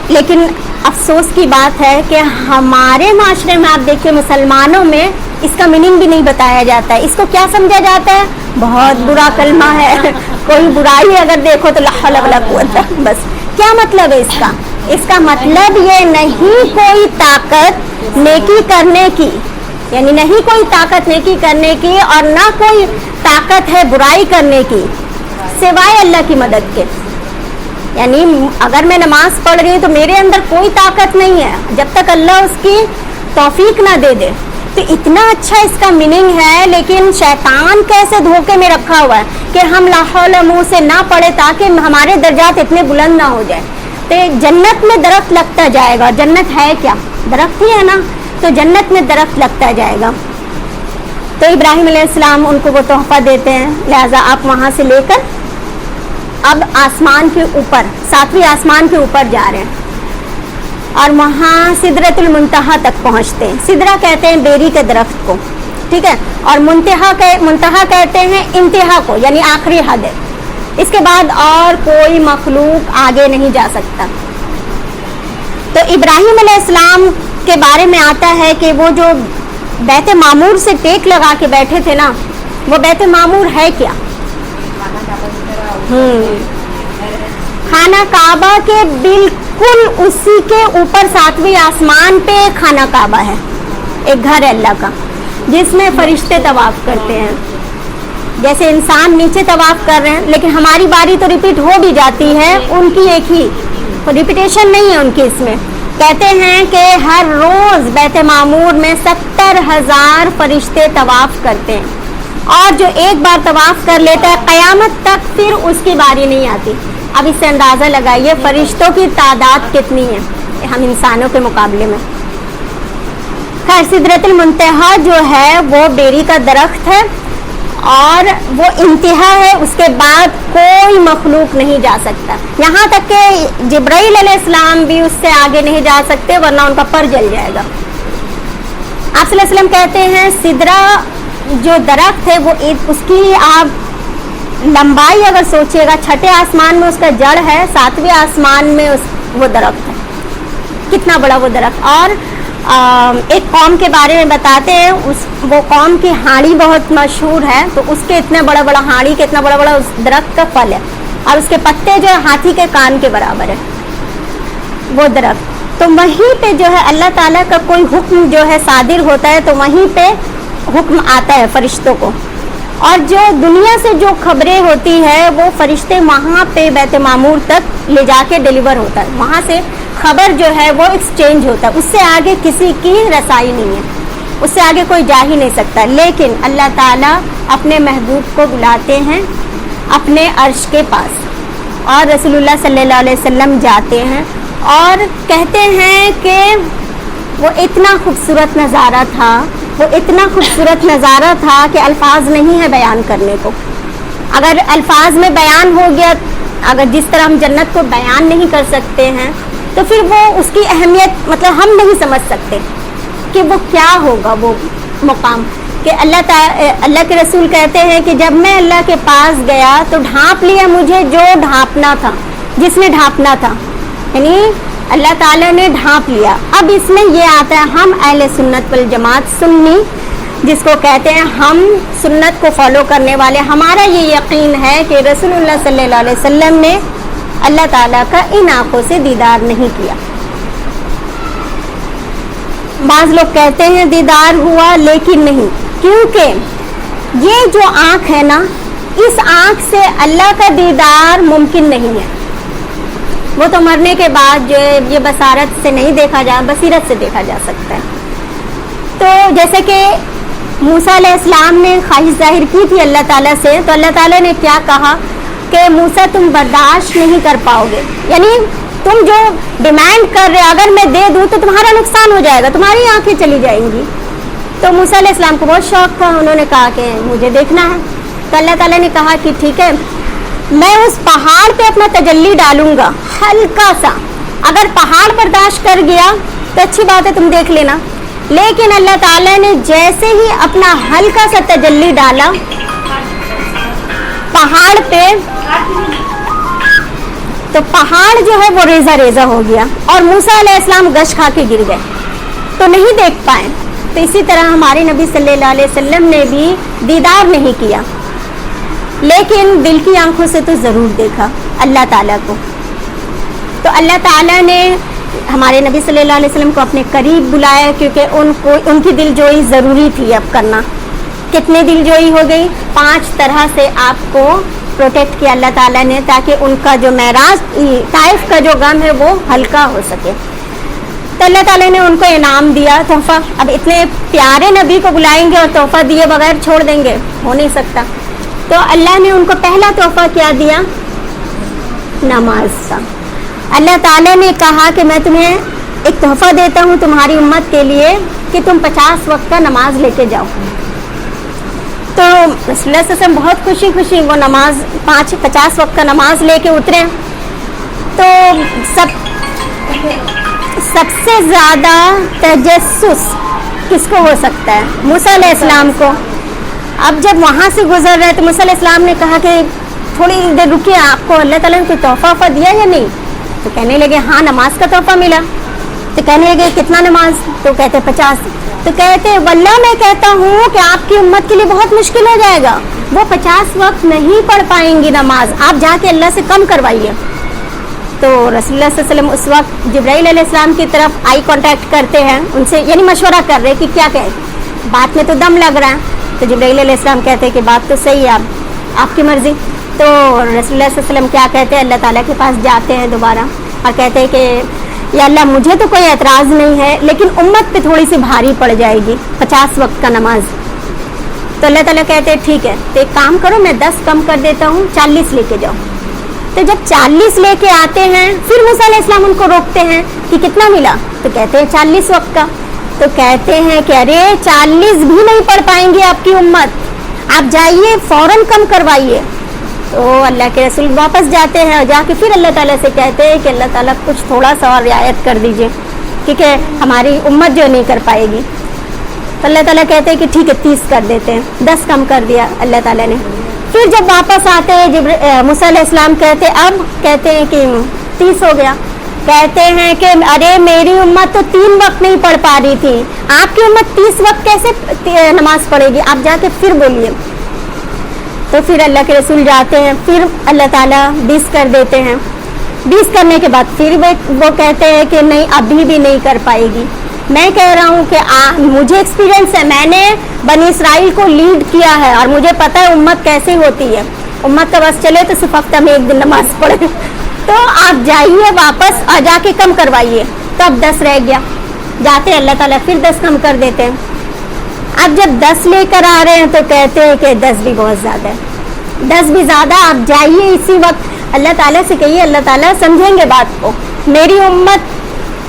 لیکن افسوس کی بات ہے کہ ہمارے معاشرے میں آپ دیکھیں مسلمانوں میں اس کا میننگ بھی نہیں بتایا جاتا ہے. اس کو کیا سمجھا جاتا ہے؟ بہت برا کلمہ ہے, کوئی برائی اگر دیکھو تو لا حول ولا قوت. بس کیا مطلب ہے اس کا؟ اس کا مطلب یہ نہیں کوئی طاقت نیکی کرنے کی, یعنی نہیں کوئی طاقت نیکی کرنے کی اور نہ کوئی طاقت ہے برائی کرنے کی سوائے اللہ کی مدد کے. یعنی اگر میں نماز پڑھ رہی ہوں تو میرے اندر کوئی طاقت نہیں ہے جب تک اللہ اس کی توفیق نہ دے دے. تو اتنا اچھا اس کا میننگ ہے, لیکن شیطان کیسے دھوکے میں رکھا ہوا ہے کہ ہم لا حول منہ سے نہ پڑھے تاکہ ہمارے درجات اتنے بلند نہ ہو جائے. تو جنت میں درخت لگتا جائے گا. جنت ہے کیا؟ درخت ہی ہے نا. تو جنت میں درخت لگتا جائے گا. تو ابراہیم علیہ السلام ان کو وہ تحفہ دیتے ہیں, لہٰذا آپ وہاں سے لے کر اب آسمان کے اوپر 7ویں آسمان کے اوپر جا رہے ہیں اور وہاں سدرۃ المنتہا تک پہنچتے ہیں. سدرہ کہتے ہیں بیری کے درخت کو, ٹھیک ہے, اور منتہا کہتے ہیں انتہا کو, یعنی آخری حد ہے. اس کے بعد اور کوئی مخلوق آگے نہیں جا سکتا. تو ابراہیم علیہ السلام کے بارے میں آتا ہے کہ وہ جو بیت معمور سے ٹیک لگا کے بیٹھے تھے نا, وہ بیت معمور ہے کیا؟ خانہ کعبہ کے بالکل اسی کے اوپر 7ویں آسمان پہ خانہ کعبہ ہے, ایک گھر ہے اللہ کا جس میں فرشتے طواف کرتے ہیں. جیسے انسان نیچے طواف کر رہے ہیں, لیکن ہماری باری تو ریپیٹ ہو بھی جاتی ہے, ان کی ایک ہی ریپیٹیشن نہیں ہے ان کی. اس میں کہتے ہیں کہ ہر روز بیت معمور میں 70,000 فرشتے طواف کرتے ہیں, اور جو ایک بار طواف کر لیتا ہے قیامت تک پھر اس کی باری نہیں آتی. اب اس سے اندازہ لگائیے فرشتوں کی تعداد کتنی ہے ہم انسانوں کے مقابلے میں. خیر سدرۃ المنتہا جو ہے وہ بیری کا درخت ہے اور وہ انتہا ہے، اس کے بعد کوئی مخلوق نہیں جا سکتا، یہاں تک کہ جبرائیل علیہ السلام بھی اس سے آگے نہیں جا سکتے ورنہ ان کا پر جل جائے گا۔ آپ صلی اللہ علیہ وسلم کہتے ہیں سدرہ جو درخت ہے وہ اس کی آپ لمبائی اگر سوچیے گا، چھٹے آسمان میں اس کا جڑ ہے، ساتویں آسمان میں وہ درخت ہے، کتنا بڑا وہ درخت۔ اور ایک قوم کے بارے میں بتاتے ہیں، وہ قوم کی ہاڑی بہت مشہور ہے، تو اس کے اتنے بڑا بڑا ہاڑی کے اتنا بڑا بڑا اس درخت کا پھل ہے، اور اس کے پتے جو ہے ہاتھی کے کان کے برابر ہے وہ درخت۔ تو وہیں پہ جو ہے اللہ تعالیٰ کا کوئی حکم جو ہے صادر ہوتا ہے تو وہیں پہ حکم آتا ہے فرشتوں کو، اور جو دنیا سے جو خبریں ہوتی ہے وہ فرشتے وہاں پہ بیت معمور تک لے جا کے ڈیلیور ہوتا ہے، وہاں سے خبر جو ہے وہ ایکسچینج ہوتا ہے، اس سے آگے کسی کی رسائی نہیں ہے، اس سے آگے کوئی جا ہی نہیں سکتا۔ لیکن اللہ تعالیٰ اپنے محبوب کو بلاتے ہیں اپنے عرش کے پاس، اور رسول اللہ صلی اللہ علیہ وسلم جاتے ہیں اور کہتے ہیں کہ وہ اتنا خوبصورت نظارہ تھا، وہ اتنا خوبصورت نظارہ تھا کہ الفاظ نہیں ہے بیان کرنے کو۔ اگر الفاظ میں بیان ہو گیا، اگر جس طرح ہم جنت کو بیان نہیں کر سکتے ہیں تو پھر وہ اس کی اہمیت مطلب ہم نہیں سمجھ سکتے کہ وہ کیا ہوگا وہ مقام، کہ اللہ کے رسول کہتے ہیں کہ جب میں اللہ کے پاس گیا تو ڈھانپ لیا مجھے جو ڈھانپنا تھا، جس نے ڈھانپنا تھا، یعنی اللہ تعالیٰ نے ڈھانپ لیا۔ اب اس میں یہ آتا ہے ہم اہل سنت والجماعت سنی جس کو کہتے ہیں، ہم سنت کو فالو کرنے والے، ہمارا یہ یقین ہے کہ رسول اللہ صلی اللہ علیہ وسلم نے اللہ تعالیٰ کا ان آنکھوں سے دیدار نہیں کیا۔ بعض لوگ کہتے ہیں دیدار ہوا لیکن نہیں، کیونکہ یہ جو آنکھ ہے نا، اس آنکھ سے اللہ کا دیدار ممکن نہیں ہے، وہ تو مرنے کے بعد جو ہے یہ بصارت سے نہیں دیکھا جا، بصیرت سے دیکھا جا سکتا ہے۔ تو جیسے کہ موسیٰ علیہ السلام نے خواہش ظاہر کی تھی اللہ تعالیٰ سے، تو اللہ تعالیٰ نے کیا کہا کہ موسیٰ تم برداشت نہیں کر پاؤ گے، یعنی تم جو ڈیمانڈ کر رہے اگر میں دے دوں تو تمہارا نقصان ہو جائے گا، تمہاری آنکھیں چلی جائیں گی۔ تو موسیٰ علیہ السلام کو بہت شوق تھا، انہوں نے کہا کہ مجھے دیکھنا ہے، تو اللہ تعالیٰ نے کہا کہ ٹھیک ہے، میں اس پہاڑ پہ اپنا تجلی ڈالوں گا ہلکا سا، اگر پہاڑ برداشت کر گیا تو اچھی بات ہے تم دیکھ لینا۔ لیکن اللہ تعالیٰ نے جیسے ہی اپنا ہلکا سا تجلی ڈالا پہاڑ پہ، تو پہاڑ جو ہے وہ ریزہ ریزہ ہو گیا اور موسیٰ علیہ السلام گش کھا کے گر گئے تو نہیں دیکھ پائے۔ تو اسی طرح ہمارے نبی صلی اللہ علیہ وسلم نے بھی دیدار نہیں کیا، لیکن دل کی آنکھوں سے تو ضرور دیکھا اللہ تعالیٰ کو۔ تو اللہ تعالیٰ نے ہمارے نبی صلی اللہ علیہ وسلم کو اپنے قریب بلایا، کیونکہ ان کی دل جوئی ضروری تھی اب کرنا۔ کتنے دل جوئی ہو گئی؟ 5 طرح سے آپ کو پروٹیکٹ کیا اللہ تعالیٰ نے، تاکہ ان کا جو معراج طائف کا جو غم ہے وہ ہلکا ہو سکے۔ تو اللہ تعالیٰ نے ان کو انعام دیا، تحفہ۔ اب اتنے پیارے نبی کو بلائیں گے اور تحفہ دیے بغیر چھوڑ دیں گے؟ ہو نہیں سکتا۔ تو اللہ نے ان کو پہلا تحفہ کیا دیا؟ نماز کا۔ اللہ تعالیٰ نے کہا کہ میں تمہیں ایک تحفہ دیتا ہوں تمہاری امت کے لیے کہ تم 50 وقت کا نماز لے کے جاؤ۔ تو رسول اللہ صلی اللہ علیہ وسلم بہت خوشی وہ نماز 50 وقت کا نماز لے کے اترے۔ تو سب سے زیادہ تجسس کس کو ہو سکتا ہے؟ موسیٰ علیہ السلام کو۔ اب جب وہاں سے گزر رہے تو موسیٰ علیہ السلام نے کہا کہ تھوڑی دیر رکیے، آپ کو اللہ تعالیٰ نے کوئی تحفہ دیا یا نہیں؟ تو کہنے لگے ہاں نماز کا تحفہ ملا۔ تو کہنے لگے کتنا نماز؟ تو کہتے 50۔ تو کہتے واللہ میں کہتا ہوں کہ آپ کی امت کے لیے بہت مشکل ہو جائے گا، وہ 50 وقت نہیں پڑھ پائیں گی نماز، آپ جا کے اللہ سے کم کروائیے۔ تو رسول اللہ صلی اللہ علیہ وسلم اس وقت جبرائیل علیہ السلام کی طرف آئی کانٹیکٹ کرتے ہیں، ان سے یعنی مشورہ کر رہے کہ کیا کہیں، بات میں تو دم لگ رہا ہے۔ تو جبرائیل علیہ السلام کہتے ہیں کہ بات تو صحیح ہے، آپ کی مرضی۔ تو رسول اللہ صلی اللہ علیہ وسلم کیا کہتے ہیں؟ اللہ تعالیٰ کے پاس جاتے ہیں دوبارہ اور کہتے ہیں کہ یا اللہ مجھے تو کوئی اعتراض نہیں ہے، لیکن امت پہ تھوڑی سی بھاری پڑ جائے گی 50 وقت کا نماز۔ تو اللہ تعالیٰ کہتے ہیں ٹھیک ہے، تو ایک کام کرو میں 10 کم کر دیتا ہوں، 40 لے کے جاؤ۔ تو جب 40 لے کے آتے ہیں پھر موسیٰ علیہ السلام ان کو روکتے ہیں کہ کتنا ملا؟ تو کہتے ہیں 40 وقت کا۔ تو کہتے ہیں کہ ارے 40 بھی نہیں پڑھ پائیں گے آپ کی امت, آپ جائیے فوراً کم کروائیے. تو اللہ کے رسول واپس جاتے ہیں اور جا کے پھر اللہ تعالیٰ سے کہتے ہیں کہ اللہ تعالیٰ کچھ تھوڑا سا اور رعایت کر دیجئے, کیونکہ ہماری امت جو نہیں کر پائے گی. تو اللہ تعالیٰ کہتے ہیں کہ ٹھیک ہے 30 کر دیتے ہیں, 10 کم کر دیا اللہ تعالیٰ نے. پھر جب واپس آتے ہیں موسیٰ علیہ السلام کہتے اب کہتے ہیں کہ 30 ہو گیا. کہتے ہیں کہ ارے میری امت تو 3 وقت نہیں پڑھ پا رہی تھی, آپ کی امت 30 وقت کیسے نماز پڑھے گی, آپ جا کے پھر بولیے. تو پھر اللہ کے رسول جاتے ہیں, پھر اللہ تعالیٰ 20 کر دیتے ہیں. 20 کرنے کے بعد پھر وہ کہتے ہیں کہ نہیں ابھی بھی نہیں کر پائے گی. میں کہہ رہا ہوں کہ مجھے ایکسپیرینس ہے, میں نے بنی اسرائیل کو لیڈ کیا ہے اور مجھے پتہ ہے امت کیسے ہوتی ہے. امت کا بس چلے تو صرف ہفتہ میں 1 دن نماز پڑھے. تو آپ جائیے واپس اور جا کے کم کروائیے. تو اب 10 رہ گیا, جاتے اللہ تعالیٰ پھر 10 کم کر دیتے ہیں. اب جب 10 لے کر آ رہے ہیں تو کہتے ہیں کہ 10 بھی بہت زیادہ ہے, 10 بھی زیادہ, آپ جائیے اسی وقت اللہ تعالیٰ سے کہیے اللہ تعالیٰ سمجھیں گے بات کو, میری امت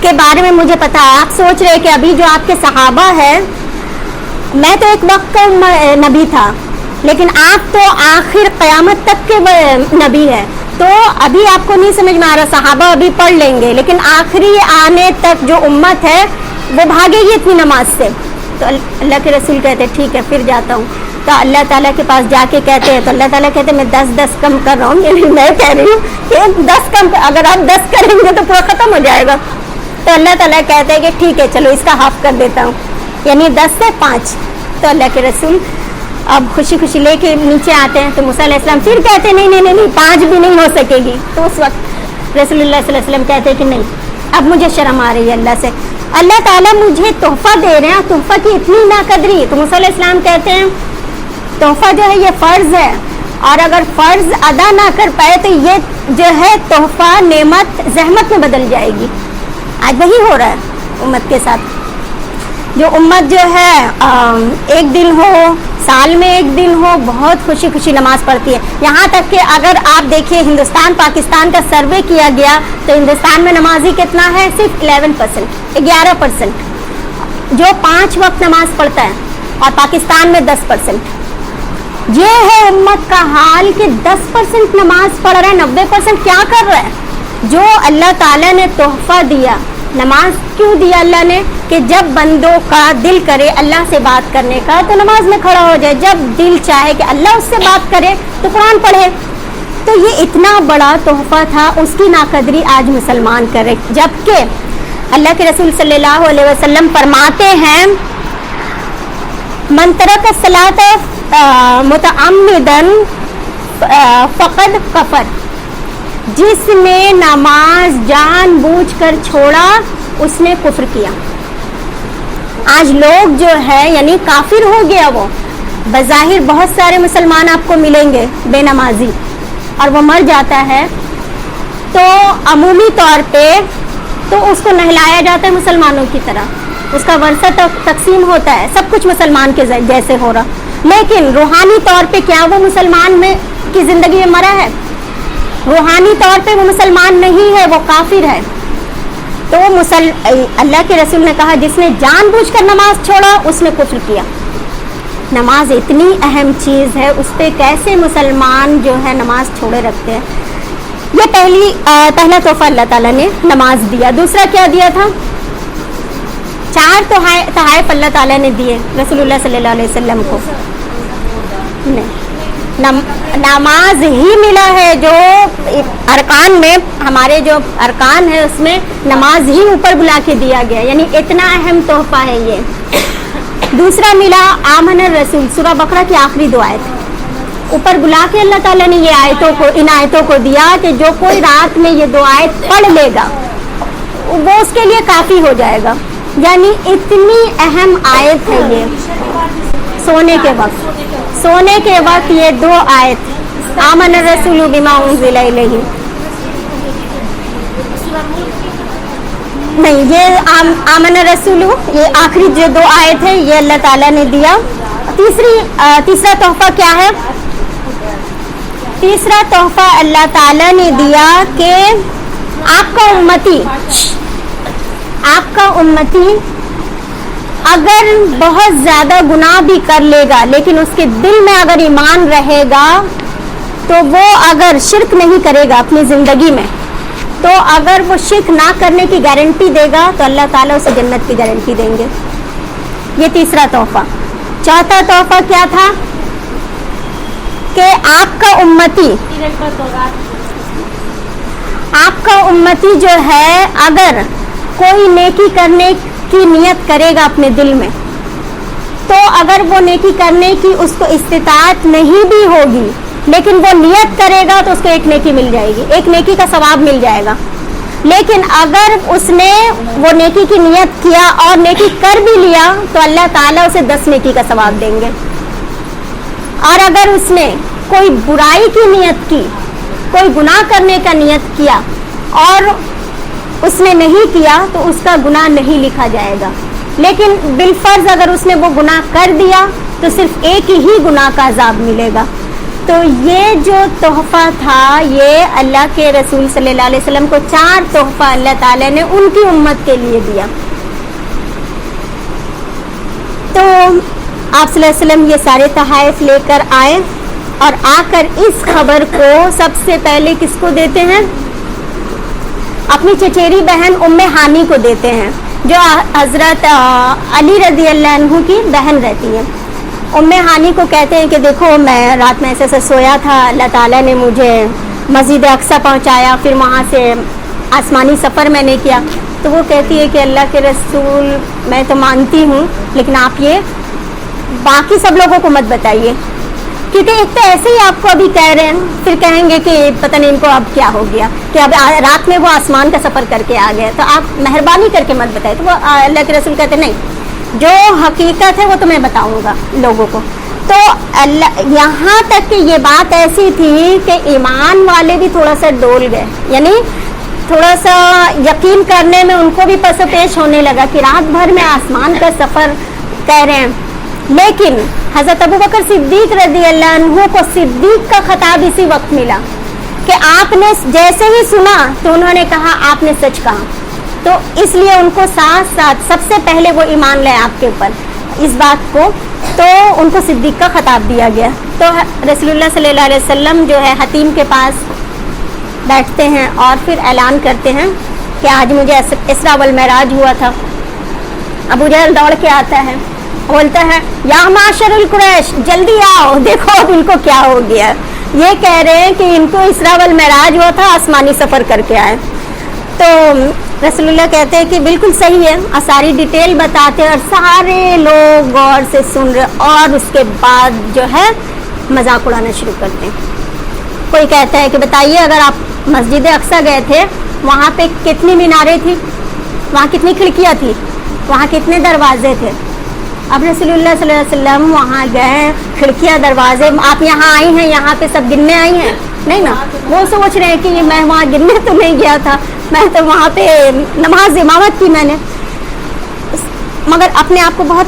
کے بارے میں مجھے پتا ہے. آپ سوچ رہے کہ ابھی جو آپ کے صحابہ ہیں, میں تو ایک وقت کا نبی تھا لیکن آپ تو آخر قیامت تک کے نبی ہے, تو ابھی آپ کو نہیں سمجھ میں آ رہا. صحابہ ابھی پڑھ لیں گے لیکن آخری آنے تک جو امت ہے وہ بھاگے گی اتنی نماز سے. تو اللہ کے رسول کہتے ہیں ٹھیک ہے پھر جاتا ہوں. تو اللہ تعالیٰ کے پاس جا کے کہتے ہیں, تو اللہ تعالیٰ کہتے ہیں میں 10 کم کر رہا ہوں, یعنی میں کہہ رہی ہوں کہ 10 کم, اگر آپ 10 کریں گے تو پورا ختم ہو جائے گا. تو اللہ تعالیٰ کہتے ہیں کہ ٹھیک ہے چلو اس کا ہاف کر دیتا ہوں, یعنی 10 سے 5. تو اللہ کے رسول اب خوشی خوشی لے کے نیچے آتے ہیں. تو موسیٰ علیہ السلام پھر کہتے ہیں نہیں 5 بھی نہیں ہو سکے گی. تو اس وقت رسول اللہ صلی اللہ علیہ وسلم کہتے ہیں کہ نہیں اب مجھے شرم آ رہی ہے اللہ سے, اللہ تعالیٰ مجھے تحفہ دے رہے ہیں, تحفہ کی اتنی ناقدری. تو موسیٰ علیہ السلام کہتے ہیں تحفہ جو ہے یہ فرض ہے, اور اگر فرض ادا نہ کر پائے تو یہ جو ہے تحفہ نعمت زحمت میں بدل جائے گی. آج وہی ہو رہا ہے امت کے ساتھ. جو امت جو ہے 1 دن ہو, سال میں 1 دن ہو, بہت خوشی خوشی نماز پڑھتی ہے. یہاں تک کہ اگر آپ دیکھیے ہندوستان پاکستان کا سروے کیا گیا تو ہندوستان میں نمازی کتنا ہے, صرف 11%, 11%, جو 5 وقت نماز پڑھتا ہے, اور پاکستان میں 10%. یہ ہے امت کا حال کہ 10% نماز پڑھ رہا ہے, 90% کیا کر رہا ہے. جو اللہ تعالیٰ نے تحفہ دیا, نماز کیوں دیا اللہ نے, کہ جب بندوں کا دل کرے اللہ سے بات کرنے کا تو نماز میں کھڑا ہو جائے, جب دل چاہے کہ اللہ اس سے بات کرے تو قرآن پڑھے. تو یہ اتنا بڑا تحفہ تھا, اس کی ناقدری آج مسلمان کرے. جبکہ اللہ کے رسول صلی اللہ علیہ وسلم فرماتے ہیں من ترک الصلاۃ متعمداً فقد کفر, جس نے نماز جان بوجھ کر چھوڑا اس نے کفر کیا. آج لوگ جو ہے یعنی کافر ہو گیا وہ. بظاہر بہت سارے مسلمان آپ کو ملیں گے بے نمازی, اور وہ مر جاتا ہے تو عمومی طور پہ تو اس کو نہلایا جاتا ہے مسلمانوں کی طرح, اس کا ورثہ تقسیم ہوتا ہے, سب کچھ مسلمان کے جیسے ہو رہا. لیکن روحانی طور پہ کیا وہ مسلمان میں کی زندگی میں مرا ہے؟ روحانی طور پہ وہ مسلمان نہیں ہے, وہ کافر ہے. تو اللہ کے رسول نے کہا جس نے جان بوجھ کر نماز چھوڑا اس نے کفر کیا. نماز اتنی اہم چیز ہے, اس پہ کیسے مسلمان جو ہے نماز چھوڑے رکھتے ہیں. یہ پہلا تحفہ اللہ تعالیٰ نے نماز دیا. دوسرا کیا دیا تھا؟ 4 تحائف اللہ تعالیٰ نے دیے رسول اللہ صلی اللہ علیہ وسلم کو. نماز ہی ملا ہے جو ارکان میں, ہمارے جو ارکان ہے اس میں نماز ہی اوپر بلا کے دیا گیا, یعنی اتنا اہم تحفہ ہے یہ. دوسرا ملا آمن الرسول, سورہ بقرہ کی آخری 2 آیت, اوپر بلا کے اللہ تعالیٰ نے یہ ان آیتوں کو دیا کہ جو کوئی رات میں یہ 2 آیت پڑھ لے گا وہ اس کے لیے کافی ہو جائے گا. یعنی اتنی اہم آیت ہے یہ. سونے کے وقت یہ 2 آیت آمن الرسول بما انزل الیہ, نہیں یہ آمن الرسول, یہ آخری جو 2 آیت ہے یہ اللہ تعالیٰ نے دیا. تیسرا تحفہ کیا ہے؟ تیسرا تحفہ اللہ تعالیٰ نے دیا کہ آپ کا امتی اگر بہت زیادہ گناہ بھی کر لے گا لیکن اس کے دل میں اگر ایمان رہے گا تو وہ اگر شرک نہیں کرے گا اپنی زندگی میں تو اگر وہ شرک نہ کرنے کی گارنٹی دے گا تو اللہ تعالیٰ اسے جنت کی گارنٹی دیں گے. یہ تیسرا تحفہ. چوتھا تحفہ کیا تھا کہ آپ کا امتی جو ہے اگر کوئی نیکی کرنے کی نیت کرے گا اپنے دل میں تو اگر وہ نیکی کرنے کی اس کو استطاعت نہیں بھی ہوگی لیکن وہ نیت کرے گا تو اس کو ایک نیکی مل جائے گی, ایک نیکی کا ثواب مل جائے گا. لیکن اگر اس نے وہ نیکی کی نیت کیا اور نیکی کر بھی لیا تو اللہ تعالیٰ اسے 10 نیکی کا ثواب دیں گے. اور اگر اس نے کوئی برائی کی نیت کی, کوئی گناہ کرنے کا نیت کیا اور اس نے نہیں کیا تو اس کا گناہ نہیں لکھا جائے گا. لیکن بالفرض اگر اس نے وہ گناہ کر دیا تو صرف ایک ہی گناہ کا عذاب ملے گا. تو یہ جو تحفہ تھا یہ اللہ کے رسول صلی اللہ علیہ وسلم کو 4 تحفہ اللہ تعالیٰ نے ان کی امت کے لیے دیا. تو آپ صلی اللہ علیہ وسلم یہ سارے تحائف لے کر آئے اور آ کر اس خبر کو سب سے پہلے کس کو دیتے ہیں؟ اپنی چچیری بہن ام ہانی کو دیتے ہیں جو حضرت علی رضی اللہ عنہ کی بہن رہتی ہیں. ام ہانی کو کہتے ہیں کہ دیکھو میں رات میں ایسے سویا تھا, اللہ تعالیٰ نے مجھے مسجد اقصی پہنچایا, پھر وہاں سے آسمانی سفر میں نے کیا. تو وہ کہتی ہے کہ اللہ کے رسول میں تو مانتی ہوں لیکن آپ یہ باقی سب لوگوں کو مت بتائیے کیونکہ ایک تو ایسے ہی آپ کو ابھی کہہ رہے ہیں پھر کہیں گے کہ پتہ نہیں ان کو اب کیا ہو گیا کہ اب رات میں وہ آسمان کا سفر کر کے آ گئے, تو آپ مہربانی کر کے مت بتائیے. تو وہ اللہ کے رسول کہتے نہیں, جو حقیقت ہے وہ تو میں بتاؤں گا لوگوں کو. تو اللہ یہاں تک کہ یہ بات ایسی تھی کہ ایمان والے بھی تھوڑا سا ڈول گئے, یعنی تھوڑا سا یقین کرنے میں ان کو بھی پس و پیش ہونے لگا کہ رات بھر میں آسمان کا سفر کہہ رہے ہیں. لیکن حضرت ابوبکر صدیق رضی اللہ عنہ کو صدیق کا خطاب اسی وقت ملا کہ آپ نے جیسے ہی سنا تو انہوں نے کہا آپ نے سچ کہا. تو اس لیے ان کو ساتھ ساتھ سب سے پہلے وہ ایمان لائے آپ کے اوپر اس بات کو, تو ان کو صدیق کا خطاب دیا گیا. تو رسول اللہ صلی اللہ علیہ وسلم جو ہے حتیم کے پاس بیٹھتے ہیں اور پھر اعلان کرتے ہیں کہ آج مجھے اسراء والمعراج ہوا تھا. ابو جہل دوڑ کے آتا ہے, بولتا ہے یا معاشر القریش جلدی آؤ, دیکھو اب ان کو کیا ہو گیا. یہ کہہ رہے ہیں کہ ان کو اسراء والمعراج ہوا تھا, آسمانی سفر کر کے آئے. تو رسول اللہ کہتے ہیں کہ بالکل صحیح ہے, اور ساری ڈیٹیل بتاتے اور سارے لوگ غور سے سن رہے اور اس کے بعد جو ہے مذاق اڑانا شروع کرتے ہیں. کوئی کہتا ہے کہ بتائیے اگر آپ مسجد اقصی گئے تھے وہاں پہ کتنی میناریں تھیں, وہاں کتنی کھڑکیاں تھیں, وہاں کتنے دروازے تھے. اب رسول اللہ صلی اللہ علیہ وسلم وہاں گئے, کھڑکیاں دروازے, آپ یہاں آئی ہیں یہاں پہ سب گننے آئی ہیں نہیں نا. وہ سوچ رہے ہیں کہ میں وہاں گننے تو نہیں گیا تھا, میں تو وہاں پہ نماز امامت کی میں نے, مگر اپنے آپ کو بہت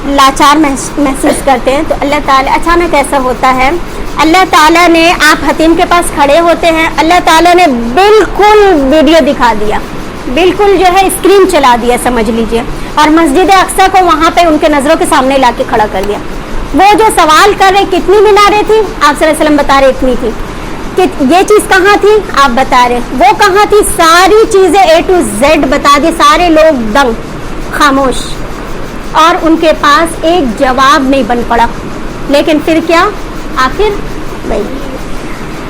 لاچار محسوس کرتے ہیں. تو اللہ تعالیٰ اچانک ایسا ہوتا ہے, اللہ تعالیٰ نے آپ حتیم کے پاس کھڑے ہوتے ہیں, اللہ تعالیٰ نے بالکل ویڈیو دکھا دیا, بالکل جو ہے اسکرین چلا دیا سمجھ لیجئے, اور مسجد اقصی کو وہاں پہ ان کے نظروں کے سامنے لا کے کھڑا کر دیا. وہ جو سوال کر رہے کتنی میناریں تھیں, آپ صلی اللہ علیہ وسلم بتا رہے اتنی تھی. کہ یہ چیز کہاں تھی, آپ بتا رہے, وہ کہاں تھی, ساری چیزیں A to Z بتا دی. سارے لوگ دنگ خاموش, اور ان کے پاس ایک جواب نہیں بن پڑا. لیکن پھر کیا, آخر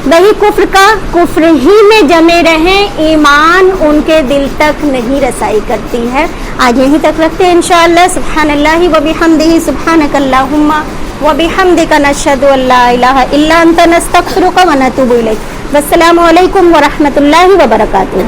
وہی کفر کا کفر ہی میں جمے رہیں, ایمان ان کے دل تک نہیں رسائی کرتی ہے. آج یہیں تک رکھتے ہیں انشاءاللہ. سبحان اللہ و بحمدہ, سبحانک اللہم و بحمدک, نشہد ان لا الہ الا انت, نستغفرک و نتوب الیک. والسلام علیکم و رحمۃ اللہ وبرکاتہ.